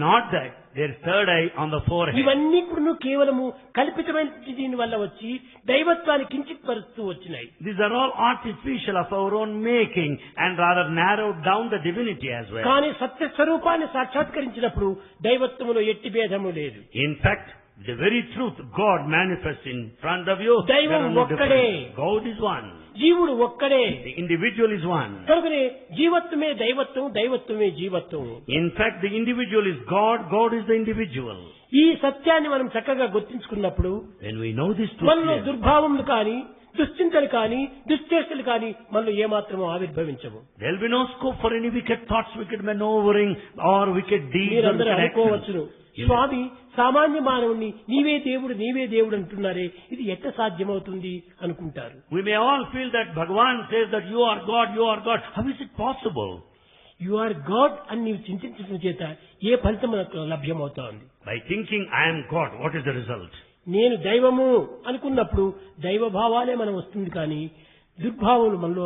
Not that there is third eye on the forehead. ఇవన్నీ కూడా కేవలము కల్పితమైన దీని వల్ల వచ్చి దైవత్వాన్ని కించిత్ పరుస్తూ వచ్చినాయి. These are all artificial of our own making and rather narrowed down the divinity as well. కానీ సత్య స్వరూపాన్ని సాక్షాత్కరించినప్పుడు దైవత్వములో ఎట్టి భేదము లేదు. In fact, the very truth God manifests in front of you. దైవం there are no ఒక్కడే. difference. God is one. జీవుడు ఒక్కడే. The individual is one. కనుకనే జీవత్వమే దైవత్వం, దైవత్వమే జీవత్వం. In fact, the individual is God. God is the individual. ఈ సత్యాన్ని మనం చక్కగా గుర్తించుకున్నప్పుడు When we know this truth, మనలో clearly, దుర్భావములు కానీ, దుశ్చింతలు కానీ, దుశ్చేష్టలు కానీ మనలో ఏమాత్రమూ ఆవిర్భవించవు. there will be no scope for any wicked thoughts, wicked maneuvering, or wicked deeds or మీరందరూ wicked అనుకోవచ్చును, actions. స్వామి సామాన్య మానవుణ్ణి నీవే దేవుడు అంటున్నారే, ఇది ఎట్ట సాధ్యమవుతుంది అనుకుంటారు. We may all feel that Bhagavan says that you are God, you are God. How is it possible? You are God అని నీవు చింతించడం చేత ఏ ఫలితం మనకు లభ్యమవుతోంది? By thinking I am God, what is the result? నేను దైవము అనుకున్నప్పుడు దైవ భావాలే మనం వస్తుంది కానీ దుర్భావములు మనలో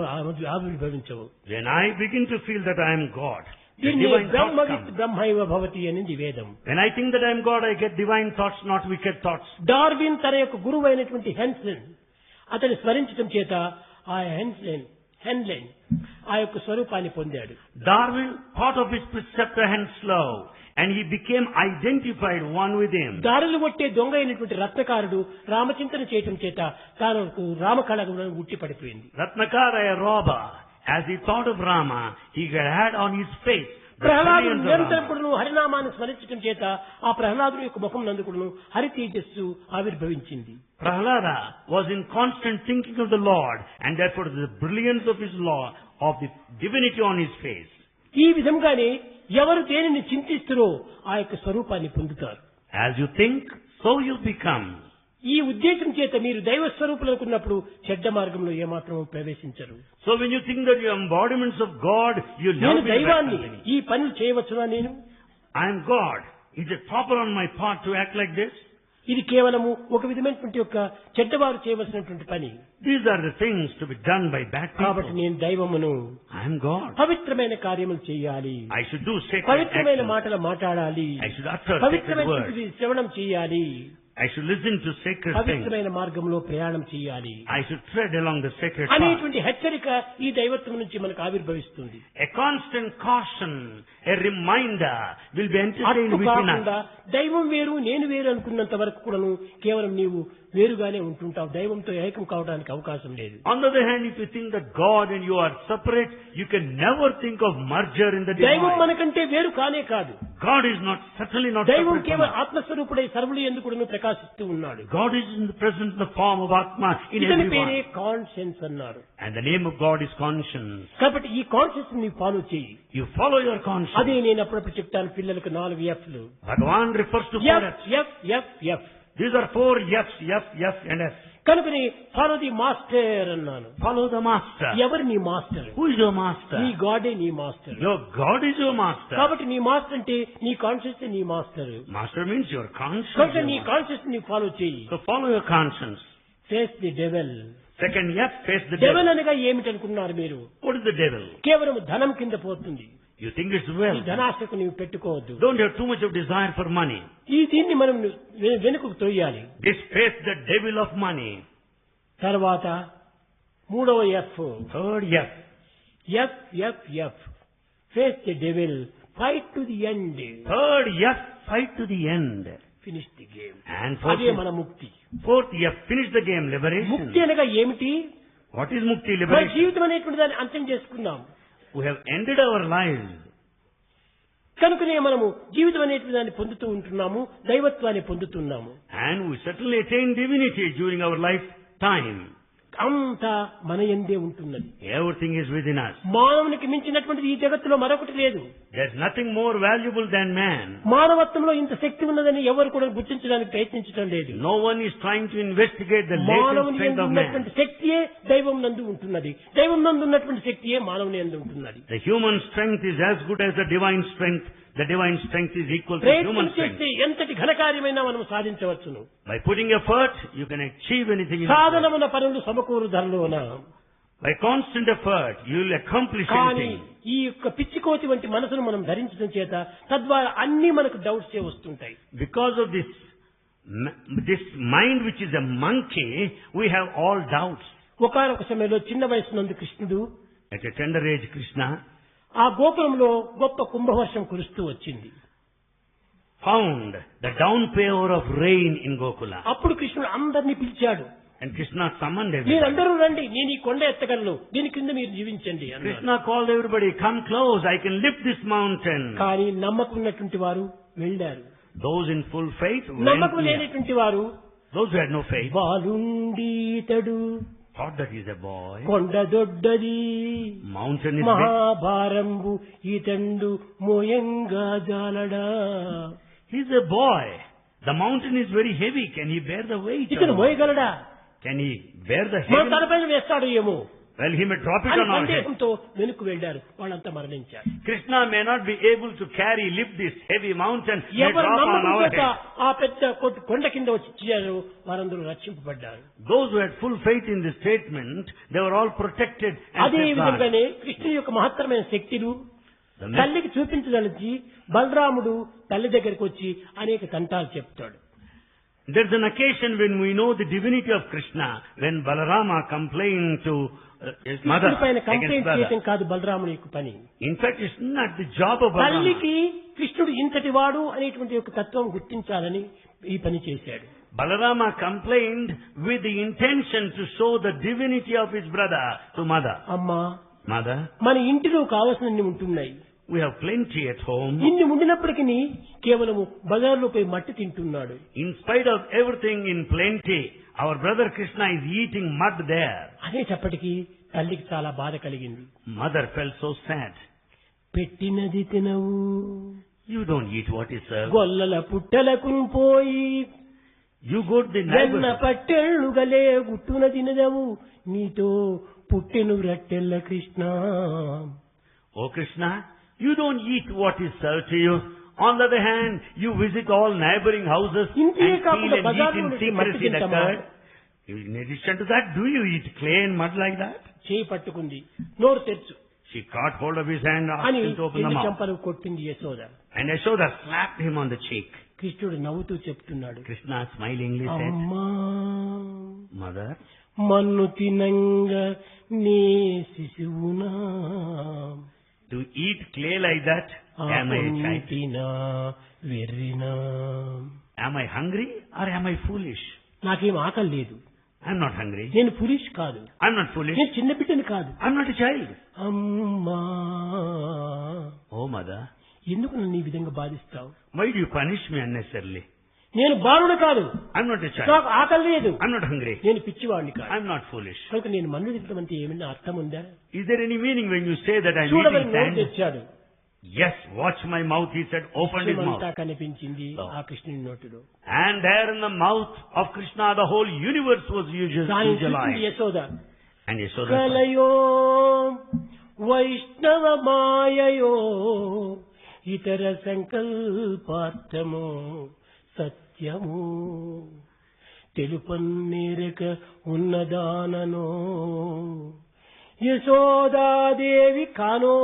ఆవిర్భవించవు. When I begin to feel that I am God, the దీన్ని divine thoughts బ్రహ్మవిత్ come. బ్రహ్మైవ భవతి అనేది వేదం. When I think that I am God, I get divine thoughts, not wicked thoughts. Darwin తన యొక్క గురువు అయినటువంటి హెన్సెన్ అతని స్మరించడం చేత ఆ హెన్లెన్ ఆ యొక్క స్వరూపాన్ని పొందాడు. Darwin thought of his preceptor Henslow, and he became identified one with him. దారులు కొట్టే దొంగ అయినటువంటి రత్నకారుడు రామచింతన చేయటం చేత తనకు రామకళ ఉట్టి పడిపోయింది. Ratnakara, a robber, as he thought of Rama, he had on his face the ప్రహ్లాదుడు brilliance of నిరంతరం Rama. కూడాను హరినామాన్ని స్మరించడం చేత ఆ ప్రహ్లాదుడు యొక్క ముఖం నందు కూడాను హరి తేజస్సు ఆవిర్భవించింది. Prahlada was in constant thinking of the Lord, and therefore the brilliance of his law, of the divinity on his face. ఈ విధంగానే ఎవరు దేనిని చింతిస్తారో ఆ యొక్క స్వరూపాన్ని పొందుతారు. As you think, so you become. ఈ ఉద్దేశం చేత మీరు దైవ స్వరూపులు అనుకున్నప్పుడు చెడ్డ మార్గంలో ఏమాత్రం ప్రవేశించరు. So when you think that you are embodiments of God, you నేను never be in bad దైవాన్ని, company. ఈ పనులు చేయవచ్చునా నేను? I am God. Is it proper on my part to act like this? ఇది కేవలము ఒక విధమైనటువంటి యొక్క చెడ్డవారు చేయవలసినటువంటి పని. These are the things to be done by bad కాబట్టి people. నేను దైవమును, I am God. పవిత్రమైన కార్యములు చేయాలి, I should do sacred పవిత్రమైన actions. మాటలు మాట్లాడాలి, I should utter sacred పవిత్రమైనటువంటి words. శ్రవణం చేయాలి, I should listen to sacred things. పవిత్రమైన మార్గంలో ప్రయాణం చేయాలి I should tread along the sacred path. అనేటువంటి హెచ్చరిక ఈ దైవత్వం నుంచి మనకు ఆవిర్భవిస్తుంది. A constant caution, a reminder will be entertained అట్టు within కాకుండా us. దైవం వేరు నేను వేరు అనుకున్నంత వరకు కూడాను కేవలం నీవు వేరుగానే ఉంటుంటావు. దైవంతో ఏకం కావడానికి అవకాశం లేదు. On the other hand, if you think that God and you are separate, you can never think of merger in the దైవం divine. మనకంటే వేరు కానే కాదు. God is not, certainly not దైవం separate from కేవలం us. ఆత్మస్వరూపుడై సర్వులు ఎందుకు ప్రకాశిస్తూ ఉన్నాడు. God is in the presence in the form of Atma in ఇతని పేరే everyone. కాన్షియన్స్ అన్నారు. And the name of God is conscience. కాబట్టి ఈ కాన్షియన్స్ ని ఫాలో చేయి. You follow your అదే conscience. నేను అప్పుడప్పుడు చెప్తాను పిల్లలకు 4 F'లు. Bhagavan refers to F four F's. F F F These are 4 F's, F, F and S. కనుకని ఫాలో ది మాస్టర్ అన్నాను. Follow the master. ఎవరు నీ master? Who is your master? నీ గాడే నీ master. Your God is your master. కాబట్టి నీ మాస్టర్ అంటే నీ కాన్షియస్ నీ master. Master means your conscience. కనుక నీ కాన్షియస్ ని ఫాలో చేయి. So follow your conscience. Face the devil. Second F, face the devil devil. అనగా ఏమిటనుకున్నారు మీరు? What is the devil? కేవలం ధనం కింద పోతుంది. You think it's ఈ wealth. ధనాశకు నీవు పెట్టుకోవద్దు. Don't have too much of desire for money. దీన్ని మనం వెనుకకు తోయాలి. This face the devil of money. తర్వాత మూడవ F. Third F. F F F face the devil, fight to the end. Third F, fight to the end. Finish the game. And fourth, అదే మన ముక్తి. fourth F, finish the game, liberation. ముక్తి అనగా ఏమిటి? What is mukti, మన liberation? జీవితం అనేటువంటి దాన్ని అంతం చేసుకున్నాం. We have ended our lives. కనుకనే మనము జీవితం అనేటువంటి దాన్ని పొందుతూ ఉంటున్నాము, దైవత్వాన్ని పొందుతున్నాము. And we certainly attain divinity during our lifetime. అంతా మన యందే ఉంటున్నది. Everything is within us. మానవునికి మించినటువంటిది ఈ జగత్తులో మరొకటి లేదు. There's nothing more valuable than man. మానవత్వంలో ఇంత శక్తి ఉన్నదని ఎవరు కూడా గుర్తించడానికి ప్రయత్నించడం లేదు. No one is trying to investigate the latent మానవుని strength యందు of ఉన్నటువంటి man. శక్తియే దైవం నందు ఉంటున్నది. దైవం నందు ఉన్నటువంటి శక్తియే మానవుని యందు ఉంటున్నది. The human strength is as good as the divine strength. The divine strength is equal to ప్రయత్నం human strength. చేస్తే ఎంతటి ఘనకార్యమైనా మనం సాధించవచ్చును. By putting effort, you can achieve anything in life. సాధనమున పనులు సమకూరు ధరలోన. By constant effort, you will accomplish కానీ anything. ఈ యొక్క పిచ్చికోతి వంటి మనసును మనం ధరించడం చేత తద్వారా అన్ని మనకు డౌట్స్ వస్తుంటాయి. Because of this mind which is a monkey, we have all doubts. ఒకానొక సమయంలో చిన్న వయసు నందు కృష్ణుడు At a tender age, Krishna ఆ గోకులంలో గొప్ప కుంభవర్షం కురుస్తూ వచ్చింది. found the downpour of rain in Gokula. అప్పుడు కృష్ణుడు అందరినీ పిలిచాడు. And Krishna summoned everybody. మీరందరూ రండి, నేను ఈ కొండ ఎత్తగలను, దీని కింద మీరు జీవించండి అన్నాడు. Krishna called everybody, come close, I can lift this mountain. కానీ నమ్మకం ఉన్నటువంటి వారు వెళ్ళారు. Those in full faith went నమ్మకం near. లేనటువంటి వారు Those who had no faith బాలుండీతడు thought that he's a boy. కొండ దొడ్డది Mountain is big. మహాభారంబు ఈతండు మోయంగా జాలడా. He's a boy. The mountain is very heavy. Can he bear the weight? ఇతను మోయగలడా? Can he bear the మన heavy? తలపైన వేస్తాడు ఏమో Well, he may drop it అని on our head. సందేహంతో వెనుక్కు వెళ్ళారు. వాళ్ళంతా మరణించారు. Krishna may not be able to lift this heavy mountain. May ఎవరు drop on నమ్మకం our చేత head. ఆ పెద్ద కొండ కింద వచ్చారు వారందరూ రక్షింపబడ్డారు. Those who had full faith in this statement, they were all protected and అదే safeguarded. విధంగానే కృష్ణుని యొక్క మహత్తరమైన శక్తులు The తల్లికి చూపించదలిచి బలరాముడు తల్లి దగ్గరికి వచ్చి అనేక తంటాలు చెప్తాడు. There's an occasion when we know the divinity of Krishna, when Balarama complained to his mother కృష్ణుడి పైన against కంప్లైంట్ brother. చేయటం కాదు బలరాముడి యొక్క పని. In fact, it's not the job of Balarama. తల్లికి కృష్ణుడు ఇంతటి వాడు అనేటువంటి యొక్క తత్వం గుర్తించాలని ఈ పని చేశాడు. Balarama complained with the intention to show the divinity of his brother to mother. అమ్మా, Mother, మన ఇంటిలో కావలసినన్ని ఉంటున్నాయి. we have plenty at home. ఇన్ని ఉండినప్పటికీ కేవలము బజార్లో పోయి మట్టి తింటున్నాడు. In spite of everything in plenty, our brother Krishna is eating mud there. అనేటప్పటికీ తల్లికి చాలా బాధ కలిగింది. Mother felt so sad. పెట్టినది తినవు, You don't eat what is served. గొల్లల పుట్టలకు పోయి You go to the వెన్న neighbor. పట్టెళ్ళుగలే గుట్టున తినదవు, నీతో పుట్టెను రట్టెల్ల Krishna. Oh Krishna, you don't eat what is served to you. On the other hand, you visit all neighboring houses and ఇంతే steal కాకుండా and eat బజార్లో in మట్టి secrecy the తింటామా? curd. In addition to that, do you eat clay and mud like that? చేయి పట్టుకుంది, నోరు తెచ్చు She caught hold of his hand and అని asked him to open the రెండు mouth. చెంపలు కొట్టింది Yashoda. And Yashoda slapped him on the cheek. కృష్ణుడు నవ్వుతూ చెప్తున్నాడు, Krishna smilingly said, అమ్మా Mother, మన్ను తినంగ నీ శిశువునా, to eat clay like that, am I a child? తినా వెర్రినా. Am I hungry or am I foolish? నాకేం ఆకలి లేదు, I'm not hungry. నేను పులిష్ కాదు, I'm not foolish. నేను చిన్న బిడ్డని కాదు. I'm not a child. అమ్మా, Oh mother, ఎందుకు నన్ను ఈ విధంగా బాధిస్తావు? why do you punish me unnecessarily? నేను బాలుడు కాదు, I'm not a child. నాకు ఆకలి లేదు, I'm not hungry. నేను పిచ్చివాడిని కాదు. I'm not foolish. కనుక నేను మన్ను తింటామంటే ఏమైనా అర్థం ఉందా? Is there any meaning when you say that I'm చూడమని eating నోరు sand? తెచ్చాడు. Yes, watch my mouth, he said, opened his mouth. విశ్వమంతా కనిపించింది ఆ కృష్ణుని నోటిలో. And there in the mouth of Krishna, the whole universe was దానిని చూసింది visualized. Yashoda. And Yashoda said, కలయో వైష్ణవ మాయయో ఇతర సంకల్పార్థమో సత్యము తెలుపన్నేరక ఉన్నదాననో యశోదాదేవి కానో.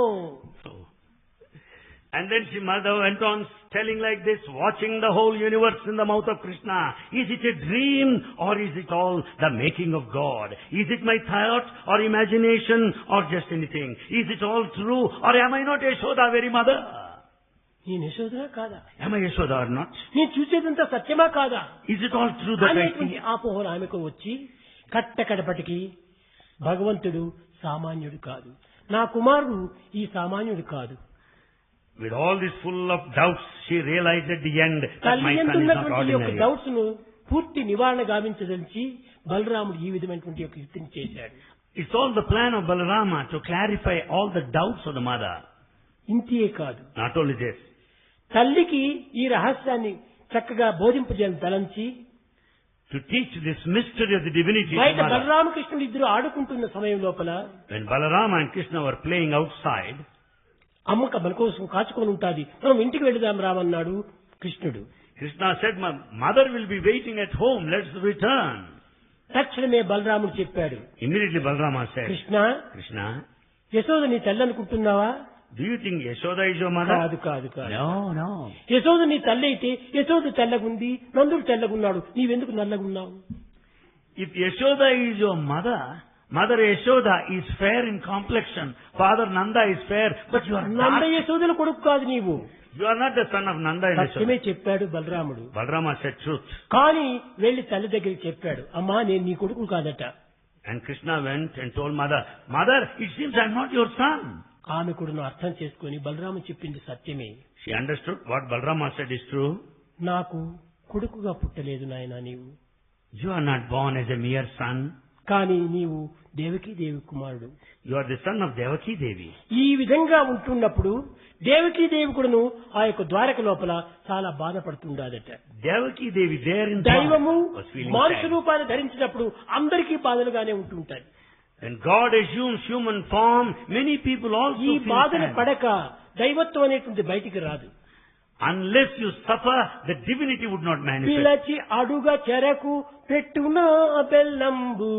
And then she mother went on telling like this, watching the whole universe in the mouth of Krishna. Is it a dream or is it all the making of God? Is it my thought or imagination or just anything? Is it all true or am I not Yashoda, very mother? నేను యశోదనా కాదా? Am I Yashoda or not? నేను చూసేదంతా సత్యమా కాదా Is it all true that I అనేటువంటి see? ఆపోహలు ఆమెకు వచ్చి కట్టకడపటికి భగవంతుడు సామాన్యుడు కాదు, నా కుమారుడు ఈ సామాన్యుడు కాదు. With all this full of doubts, she realized at the end that తల్లి my son is not ఎందున్నటువంటి యొక్క ordinary. డౌట్స్ ను పూర్తి నివారణ గావించదలిచి బలరాముడు ఈ విధమైనటువంటి యొక్క యుక్తిని చేశాడు. It's all the plan of Balarama to clarify all the doubts of the mother. ఇంతే కాదు, Not only this, తల్లికి ఈ రహస్యాన్ని చక్కగా బోధింపజేయాలని తలంచి to teach this mystery of the divinity of బయట the mother. బలరామకృష్ణుడు ఇద్దరు ఆడుకుంటున్న సమయం లోపల When Balarama and Krishna were playing outside, అమ్మక మన కోసం కాచుకొని ఉంటాది, మనం ఇంటికి వెళదాం రామన్నాడు కృష్ణుడు. Krishna said, my mother will be waiting at home, let's return. తక్షణమే బలరాముడు చెప్పాడు, Immediately Balarama said, Krishna, Krishna, Yashoda నీ తల్లి అనుకుంటున్నావా? do you think Yashoda is your mother? కాదు కాదు కాదు. No, no. యశోద నీ తల్లి అయితే యశోద తెల్లగుంది, నందుడు తెల్లగున్నాడు, నీవెందుకు నల్లగున్నావు? If Yashoda is your mother, Mother Yashoda is fair in complexion, Father Nanda is fair, but you are Nanda not. యశోదల కొడుకు కాదు నీవు. You are not the son of Nanda and సత్యమే Yashoda. చెప్పాడు బలరాముడు. Balarama said truth. కానీ వెళ్లి తల్లి దగ్గరికి చెప్పాడు, అమ్మా నేను నీ కొడుకు కాదట. And Krishna went and told mother, Mother, it seems I am not your son. ఆమె కూడా అర్థం చేసుకుని బలరాము చెప్పింది సత్యమే. She understood what Balarama said is true. నాకు కొడుకుగా పుట్టలేదు నాయనా నీవు, You are not born as a mere son. కానీ నీవు దేవకీ దేవి కుమారుడు. You are the son of Devaki Devi. ఈ విధంగా ఉంటున్నప్పుడు దేవకీ దేవి కూడాను ఆ యొక్క ద్వారక లోపల చాలా బాధపడుతుండాదట. Devaki Devi there in దైవము Dwarka was feeling మానుష sad. రూపాన్ని ధరించినప్పుడు అందరికీ బాధలుగానే ఉంటుంటాయి. When God assumes human form, many people also ఈ feel బాధను sad. పడక దైవత్వం అనేటువంటి బయటికి రాదు. Unless you suffer, the divinity would not manifest. పిలచి అడుగ చెరకు పెట్టున బెల్లంబు.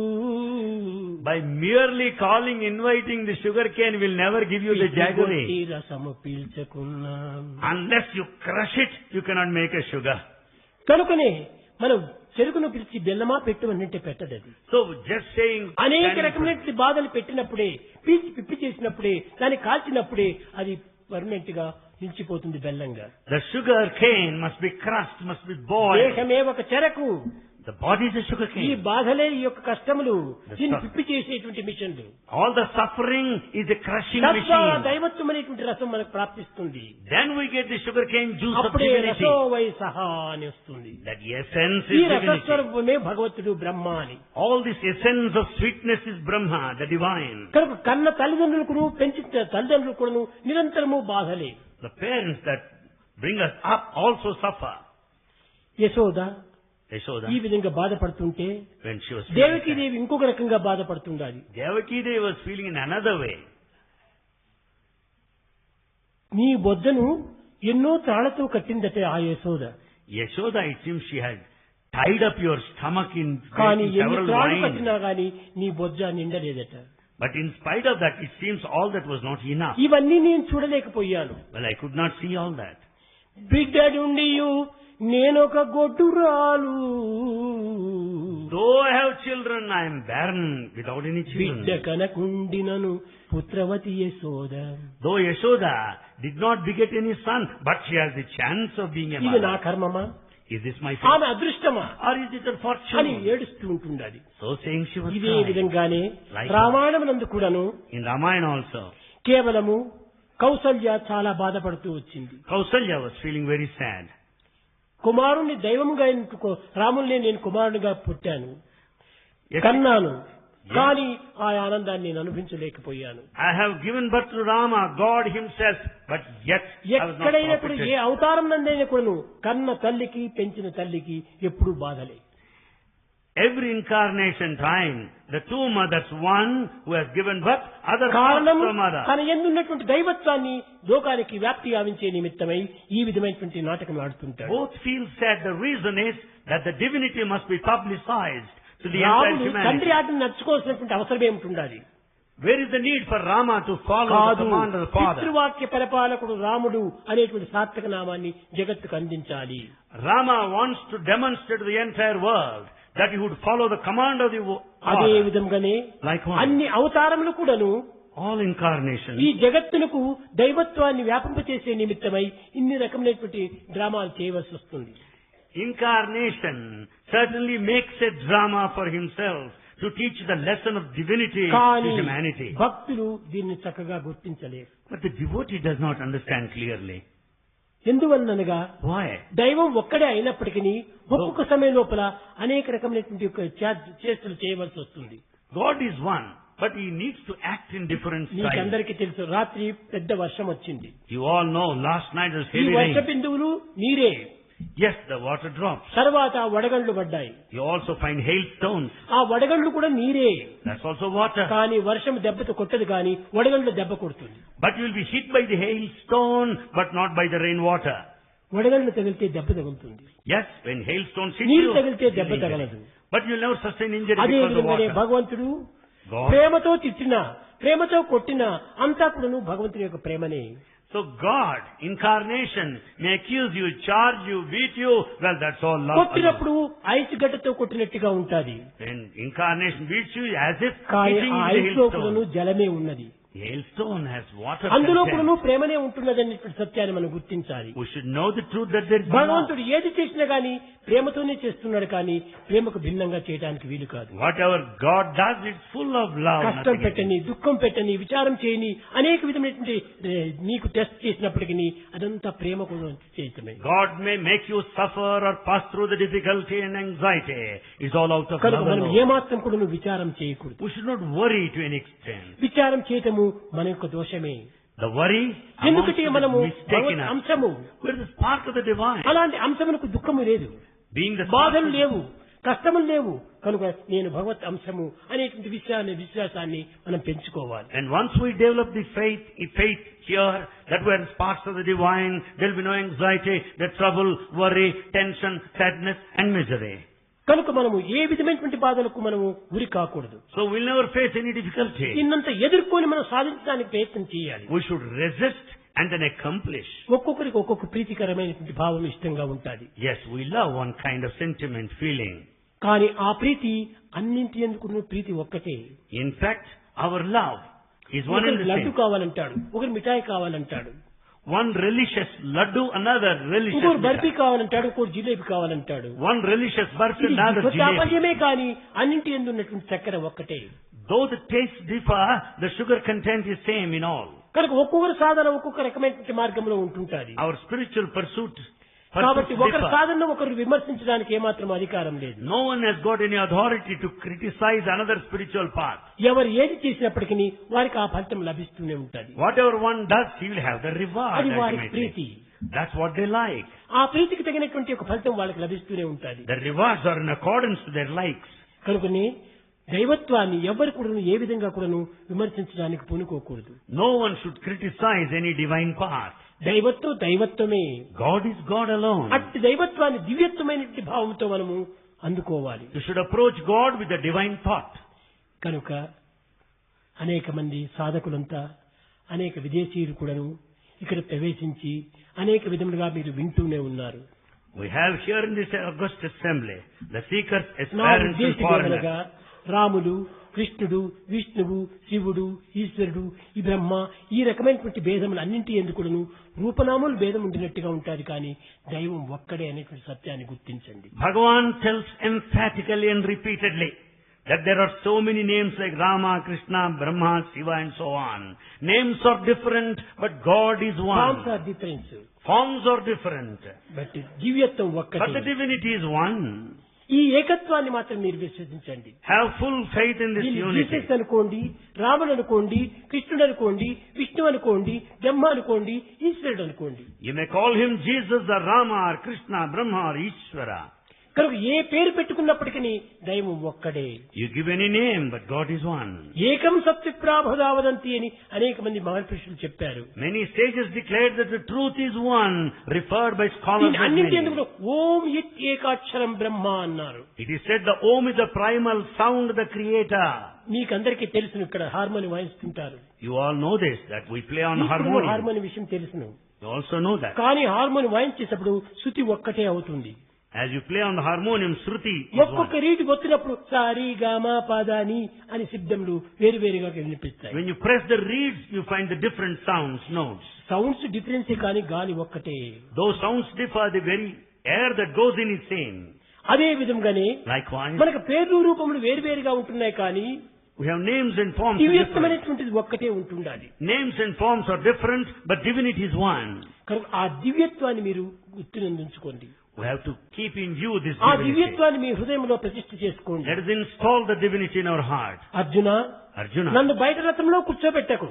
By merely calling, inviting the sugar cane will never give you the jaggery. ఈ రసము పీల్చకున్నా. Unless you crush it, you cannot make a sugar. కనుకనే మనం చెరుకును పిలిచి బెల్లమా పెట్టమనంటే పెట్టదది. So just saying, అనేక రకమైన బాధలు పెట్టినప్పుడే, పీల్చి పిప్పి చేసినప్పుడే, దాన్ని కాల్చినప్పుడే అది పర్మనెంట్ గా నిలిచిపోతుంది బెల్లంగా. the sugar cane must be crushed, must be boiled. దేహమే ఒక చెరకు, The body is a sugar ఈ cane. బాధలే ఈ యొక్క కష్టములు, దీన్ని stuff. పిప్పి చేసేటువంటి మిషన్లు. All the suffering is a crushing తద్వారా machine. దైవత్వం అనేటువంటి రసం మనకు ప్రాప్తిస్తుంది. Then we get the sugar cane juice of అప్పుడే divinity. రసో వై సహా అని వస్తుంది. That essence ఈ is divinity. రసస్వరూపమే భగవంతుడు బ్రహ్మ అని. All this essence of sweetness is Brahma, the divine. కనుక కన్న తల్లిదండ్రులకు పెంచిన తల్లిదండ్రులకు కూడా నిరంతరము బాధలే. The parents that bring us up also suffer. Yashoda Yashoda, ఈ విధంగా బాధపడుతుంటే when she was Devaki feeling sad, దేవి ఇంకొక రకంగా బాధపడుతుండాలి. Devaki Devi was feeling in another way. నీ బొజ్జను ఎన్నో తాళ్లతో కట్టిందట ఆ Yashoda. Yashoda, it seems she had tied up your stomach in కానీ ఎన్ని several త్రాళ్ళు lines. కట్టినా గాని నీ బొజ్జ నిండలేదట. But in spite of that, it seems all that was not enough. ఇవన్నీ నేను చూడలేకపోయాను. Well, I could not see all that. బిడ్డడుండియు నేనొక గొడ్డురాలు, Though I have children, I am barren without any బిడ్డ children. కనకుండినను పుత్రవతి Yashoda. Though Yashoda did not beget any son, but she has the chance of being a ఇది నా mother. కర్మమా, Is this my ఆమె fate? అదృష్టమా Or is it a అని fortune? ఏడుస్తూ ఉంటుండాలి. So saying she was ఇదే crying. విధంగానే Like రామాయణమునందు కూడాను In Ramayana also, కేవలము కౌసల్య చాలా బాధపడుతూ వచ్చింది. Kausalya was feeling very sad. కుమారుణ్ణి దైవముగా రాముల్ని నేను కుమారునిగా పుట్టాను, Yes, కన్నాను, కానీ ఆ ఆనందాన్ని నేను అనుభవించలేకపోయాను. I have given birth to Rama, God himself, but yet I was not ఎక్కడైనా కూడా profited. ఏ అవతారం నందైనా కూడాను కన్న తల్లికి పెంచిన తల్లికి ఎప్పుడూ బాధలే. Every incarnation time, the two mothers, one who has given birth, other కారణము foster mother. తన ఎందున్నటువంటి దైవత్వాన్ని లోకానికి వ్యాప్తి గావించే నిమిత్తమై ఈ విధమైనటువంటి నాటకం ఆడుతుంటాడు. Both feel sad. The reason is that the divinity must be publicized to the entire రాముడు humanity. తండ్రి ఆజ్ఞను నడుచుకోవాల్సినటువంటి అవసరం ఏమిటి? Where is the need for Rama to follow the command of the father? పితృవాక్య పరిపాలకుడు రాముడు అనేటువంటి సార్థక నామాన్ని జగత్తుకు అందించాలి. Rama wants to demonstrate to the entire world that he would follow the command of the అదే father. విధంగానే Likewise, అన్ని అవతారములు కూడాను all incarnations, ఈ జగత్తునకు దైవత్వాన్ని వ్యాపింపచేసే నిమిత్తమై ఇన్ని రకమైనటువంటి డ్రామాలు చేయవలసి వస్తుంది. incarnation certainly makes a drama for himself to teach the lesson of divinity కానీ to humanity. భక్తులు దీన్ని చక్కగా గుర్తించలేరు. But the devotee does not understand clearly. ఎందువల్లనగా Why? దైవం ఒక్కడే అయినప్పటికీ ఒక్కొక్క సమయం లోపల అనేక రకమైనటువంటి చేష్టలు చేయవలసి వస్తుంది. God is one, but he needs to act in different styles. మీకందరికీ తెలుసు, రాత్రి పెద్ద వర్షం వచ్చింది. You all know last night was ఈ heavy వర్ష rain. బిందువులు నీరే. Yes, the water drops. తర్వాత వడగండ్లు పడ్డాయి. You also find hailstones. ఆ వడగండ్లు కూడా నీరే. That's also water. కానీ వర్షం దెబ్బతో కొట్టదు, కానీ వడగండ్లు దెబ్బ కొడుతుంది. But you will be hit by the hailstone, but not by the rainwater. వడగండ్లు తగిలితే దెబ్బ తగులుతుంది. Yes, when hailstones hit నీరు you, తగిలితే you'll దెబ్బ injure. తగలదు. But you'll never sustain injury అదే because of విధంగానే water. భగవంతుడు God. ప్రేమతో తిట్టినా ప్రేమతో కొట్టినా అంతా కూడా భగవంతుని యొక్క ప్రేమనే. So God, incarnation, may accuse you, charge you, beat you. Well, that's all love. కొట్టినప్పుడు ఐస్ గడ్డతో కొట్టినట్టుగా ఉంటాది. When incarnation beats you as if కానీ hitting ఆ the ఐస్ లో hailstone. కూడాను జలమే ఉన్నది. The hailstone has water అందులో content. కూడాను ప్రేమనే ఉంటున్నది అనేటువంటి సత్యాన్ని మనం గుర్తించాలి. We should know the truth that there is love. భగవంతుడు ఏది చేసినా గానీ ప్రేమతోనే చేస్తున్నాడు, కానీ ప్రేమకు భిన్నంగా చేయడానికి వీలు కాదు. Whatever God does, it's full of love. కష్టం nothing else. పెట్టని, దుఃఖం పెట్టని, విచారం చేయని, అనేక విధమైనటువంటి నీకు టెస్ట్ చేసినప్పటికీ అదంతా ప్రేమ కూడా చేయటమే. God may make you suffer or pass through the difficulty and anxiety. It's all out of కనుక love మనం alone. ఏమాత్రం కూడా నువ్వు విచారం చేయకూడదు. We should not worry to an extent. విచారం చేయటము మన యొక్క దోషమే. The worry ఎందుకంటే amounts మనము to mistake in Bhagwat us. అంశము. We're the spark of the divine. అలాంటి అంశమునకు దుఃఖము లేదు, Being the బాధలు spark of లేవు, కష్టములు లేవు. కనుక నేను భగవత్ అంశము అనేటువంటి విశ్వాసాన్ని మనం పెంచుకోవాలి. And once we develop the faith here, that we're sparks of the divine, there'll be no anxiety, the trouble, worry, tension, sadness and misery. కనుక మనము ఏ విధమైనటువంటి బాధలకు మనము గురి కాకూడదు. So we'll never face any difficulty. దీన్నంతా ఎదుర్కొని మనం సాధించడానికి ప్రయత్నం చేయాలి. We should resist and then accomplish. ఒక్కొక్కరికి ఒక్కొక్క ప్రీతికరమైనటువంటి భావం ఇష్టంగా ఉంటుంది. Yes, we love one kind of sentiment, feeling. కానీ ఆ ప్రీతి అన్నింటి ఎందుకు ప్రీతి ఒక్కటే. In fact, our love is one and ఒకరు the లడ్డు same. కావాలంటాడు, ఒకరు మిఠాయి కావాలంటాడు, One relicious laddu, another relicious ఇంకొకరు బర్ఫీ mithai. కావాలంటాడు, ఇంకొకరు జిలేబీ కావాలంటాడు. One relicious burfi, ఇది another jalebi. చాపల్యమే కానీ అన్నింటి యందు ఉన్నటువంటి చక్కెర ఒక్కటే. Though the tastes differ, the sugar content is same in all. కనుక ఒక్కొక్కరు సాధన ఒక్కొక్క రకమైనటువంటి మార్గంలో ఉంటుంటాది. Our spiritual pursuits కాబట్టి ఒకరి differ. సాధనను ఒకరు విమర్శించడానికి ఏమాత్రం అధికారం లేదు. No one has got any authority to criticize another spiritual path. ఎవరు ఏది చేసినప్పటికీ వారికి ఆ ఫలితం లభిస్తూనే ఉంటుంది. Whatever one does, he will have the reward అది వారి ultimately. Preethi. That's what they like. ఆ ప్రీతికి తగినటువంటి ఒక ఫలితం వాళ్ళకి లభిస్తూనే ఉంటుంది. The rewards are in accordance to their likes. కనుకని దైవత్వాన్ని ఎవరు కూడా ఏ విధంగా కూడాను విమర్శించడానికి పూనుకోకూడదు. No one should criticize any divine path. దైవత్వం దైవత్వమే. God is God alone. అట్టి దైవత్వాన్ని దివ్యత్వమైనటువంటి భావంతో మనము అందుకోవాలి. You should approach God with a divine thought. కనుక అనేక మంది సాధకులంతా అనేక విదేశీయులు కూడాను ఇక్కడ ప్రవేశించి అనేక విధములుగా మీరు వింటూనే ఉన్నారు. We have here in this august assembly the seekers, నా aspirants and ఉద్దేశం foreigners. ఏమనగా రాముడు, కృష్ణుడు, విష్ణువు, శివుడు, ఈశ్వరుడు, ఈ బ్రహ్మ, ఈ రకమైనటువంటి భేదములు అన్నింటి ఎందుకును రూపనామములు భేదం ఉండినట్టుగా ఉంటారు, కానీ దైవం ఒక్కడే అనేటువంటి సత్యాన్ని గుర్తించండి. Bhagavan tells emphatically and repeatedly that there are so many names like Rama, Krishna, Brahma, Shiva and so on. Names are different, but God is forms one. Are difference, Forms are different, but దివ్యత్వం but the ఒక్కటే. divinity is one. ఈ ఏకత్వాన్ని మాత్రం మీరు విశ్వసించండి. Have full faith in this దీన్ని unity. జీసస్ అనుకోండి, రాముడు అనుకోండి, కృష్ణుడు అనుకోండి, విష్ణు అనుకోండి, బ్రహ్మ అనుకోండి, ఈశ్వరుడు అనుకోండి. You may call him Jesus or Rama or Krishna, Brahma or Ishvara. కనుక ఏ పేరు పెట్టుకున్నప్పటికీ దైవం ఒక్కడే. You give any name, but God is one. ఏకం సత్విప్రాభదావదంతి అని అనేక మంది మహర్షులు చెప్పారు. Many sages declared that the truth is one, referred by scholars as అన్నింటి many. ఎందుకు ఓం ఇత్ ఏకాక్షరం బ్రహ్మ అన్నారు. It is said the Om is the primal sound, the creator. మీకందరికీ తెలుసును, ఇక్కడ harmony వాయిస్తుంటారు. You all know this, that we play on మీకు harmonium. హార్మోని విషయం తెలుసును. You also know that. కానీ హార్మోని వాయించేటప్పుడు శృతి ఒక్కటే అవుతుంది. As you play on the harmonium, Shruti is ఒక్కొక్క one. రీతి వచ్చినప్పుడు సారీ గామా పాదాని అని శబ్దములు వేరువేరుగా వినిపిస్తాయి. When you press the reeds, you find the different sounds, notes. Sounds డిఫరెన్సే కానీ గాలి ఒక్కటే. Those sounds differ, the very air that goes in is same. అదే విధంగానే Likewise, మనకు పేర్లు రూపములు వేరువేరుగా ఉంటున్నాయి కానీ we have names and forms are different. దివ్యత్వమైనటువంటిది ఒక్కటే ఉంటుండాలి. Names and forms are different, but divinity is one. కనుక ఆ దివ్యత్వాన్ని మీరు గుర్తునందుకోండి. We have to keep in view this ఆ divinity. దివ్యత్వాన్ని మీ హృదయంలో ప్రతిష్ఠ చేసుకోండి. Let us install the divinity in our heart. Arjuna, Arjuna, నన్ను బయట రథంలో కూర్చోబెట్టకు.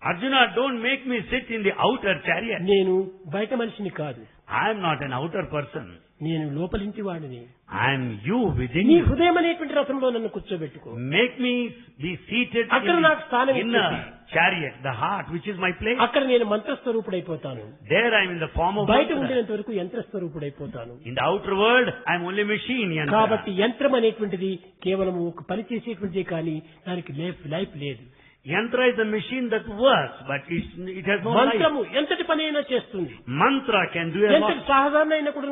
Arjuna, don't make me sit in the outer chariot. నేను బయట మనిషిని కాదు, I am not an outer person. నేను లోపలింటి వాడిని. I am you within నీ you. హృదయం అనేటువంటి రథంలో నన్ను కూర్చోబెట్టుకో. Make me be seated అక్కడ in నాకు స్థానం the inner ఇచ్చేసి. chariot, the heart, which is my place. అక్కడ నేను మంత్రస్వరూపుడైపోతాను. There I am in the form of బయట mantra. ఉండినంత వరకు యంత్రస్వరూపుడైపోతాను. In the outer world, I am only machine. Yantra. కాబట్టి యంత్రం అనేటువంటిది కేవలం ఒక పని చేసేటువంటిదే కానీ దానికి లైఫ్ లేదు. Yantra is a machine that works, but it has no life. మంత్రము ఎంతటి పని అయినా చేస్తుంది. Mantra can do a ఎంతటి lot. సాధారణ అయినా కూడా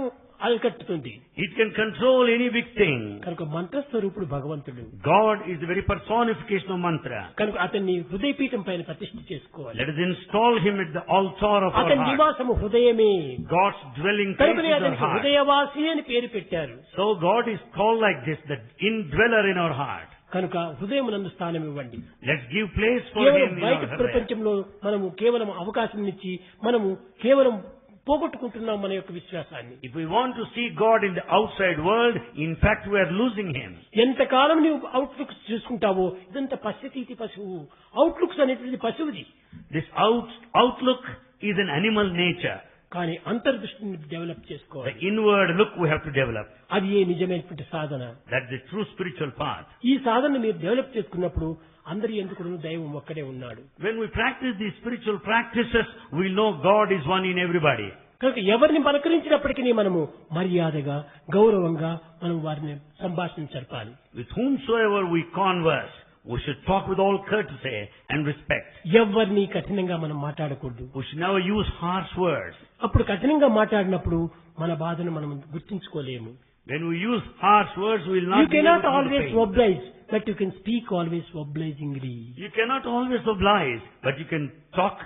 అరికట్టుతుంది. It can control any big thing. కనుక మంత్రస్వరూపుడు భగవంతుడు. God is the very personification of mantra. కనుక అతన్ని హృదయపీఠం పైన ప్రతిష్ఠ చేసుకోవాలి. Let us install him at the altar of our అతని heart. నివాసము హృదయమే. God's dwelling place కనుకనే is our అతనికి heart. హృదయవాసి అని పేరు పెట్టారు. So God is called like this, the indweller in our heart. కనుక హృదయం నందు స్థానం ఇవ్వండి. Let's give place for కేవలం him in బయట our heart. ప్రపంచంలో మనము కేవలం అవకాశం ఇచ్చి మనము కేవలం పోగొట్టుకుంటున్నాం మన యొక్క విశ్వాసాన్ని. If we want to see God in the outside world, in fact we are losing him. ఎంతకాలం నీవు అవుట్లుక్స్ చూసుకుంటావో ఇదంతా పశ్యతీతి పశువు. అవుట్లుక్స్ అనేటువంటి పశువుది. This outlook is an animal nature. కానీ అంతర్దృష్టిని డెవలప్ The చేసుకోవాలి. inward look we have to develop. అది ఏ నిజమైనటువంటి సాధన. That's the true spiritual path. ఈ సాధన మీరు డెవలప్ చేసుకున్నప్పుడు అందరి ఎందుకు దైవం ఒక్కడే ఉన్నాడు. When we practice these spiritual practices, we know God is one in everybody. కనుక ఎవరిని పలకరించినప్పటికీ మనము మర్యాదగా గౌరవంగా మనం వారిని సంభాషణ జరపాలి. With whomsoever we converse, we should talk with all courtesy and respect. ఎవరిని కఠినంగా మనం మాట్లాడకూడదు. We should never use harsh words. అప్పుడు కఠినంగా మాట్లాడినప్పుడు మన బాధను మనం గుర్తించుకోలేము. When we use harsh words, we will You not be able cannot to always pain. oblige, but you can speak always obligingly. You cannot always oblige, but you can talk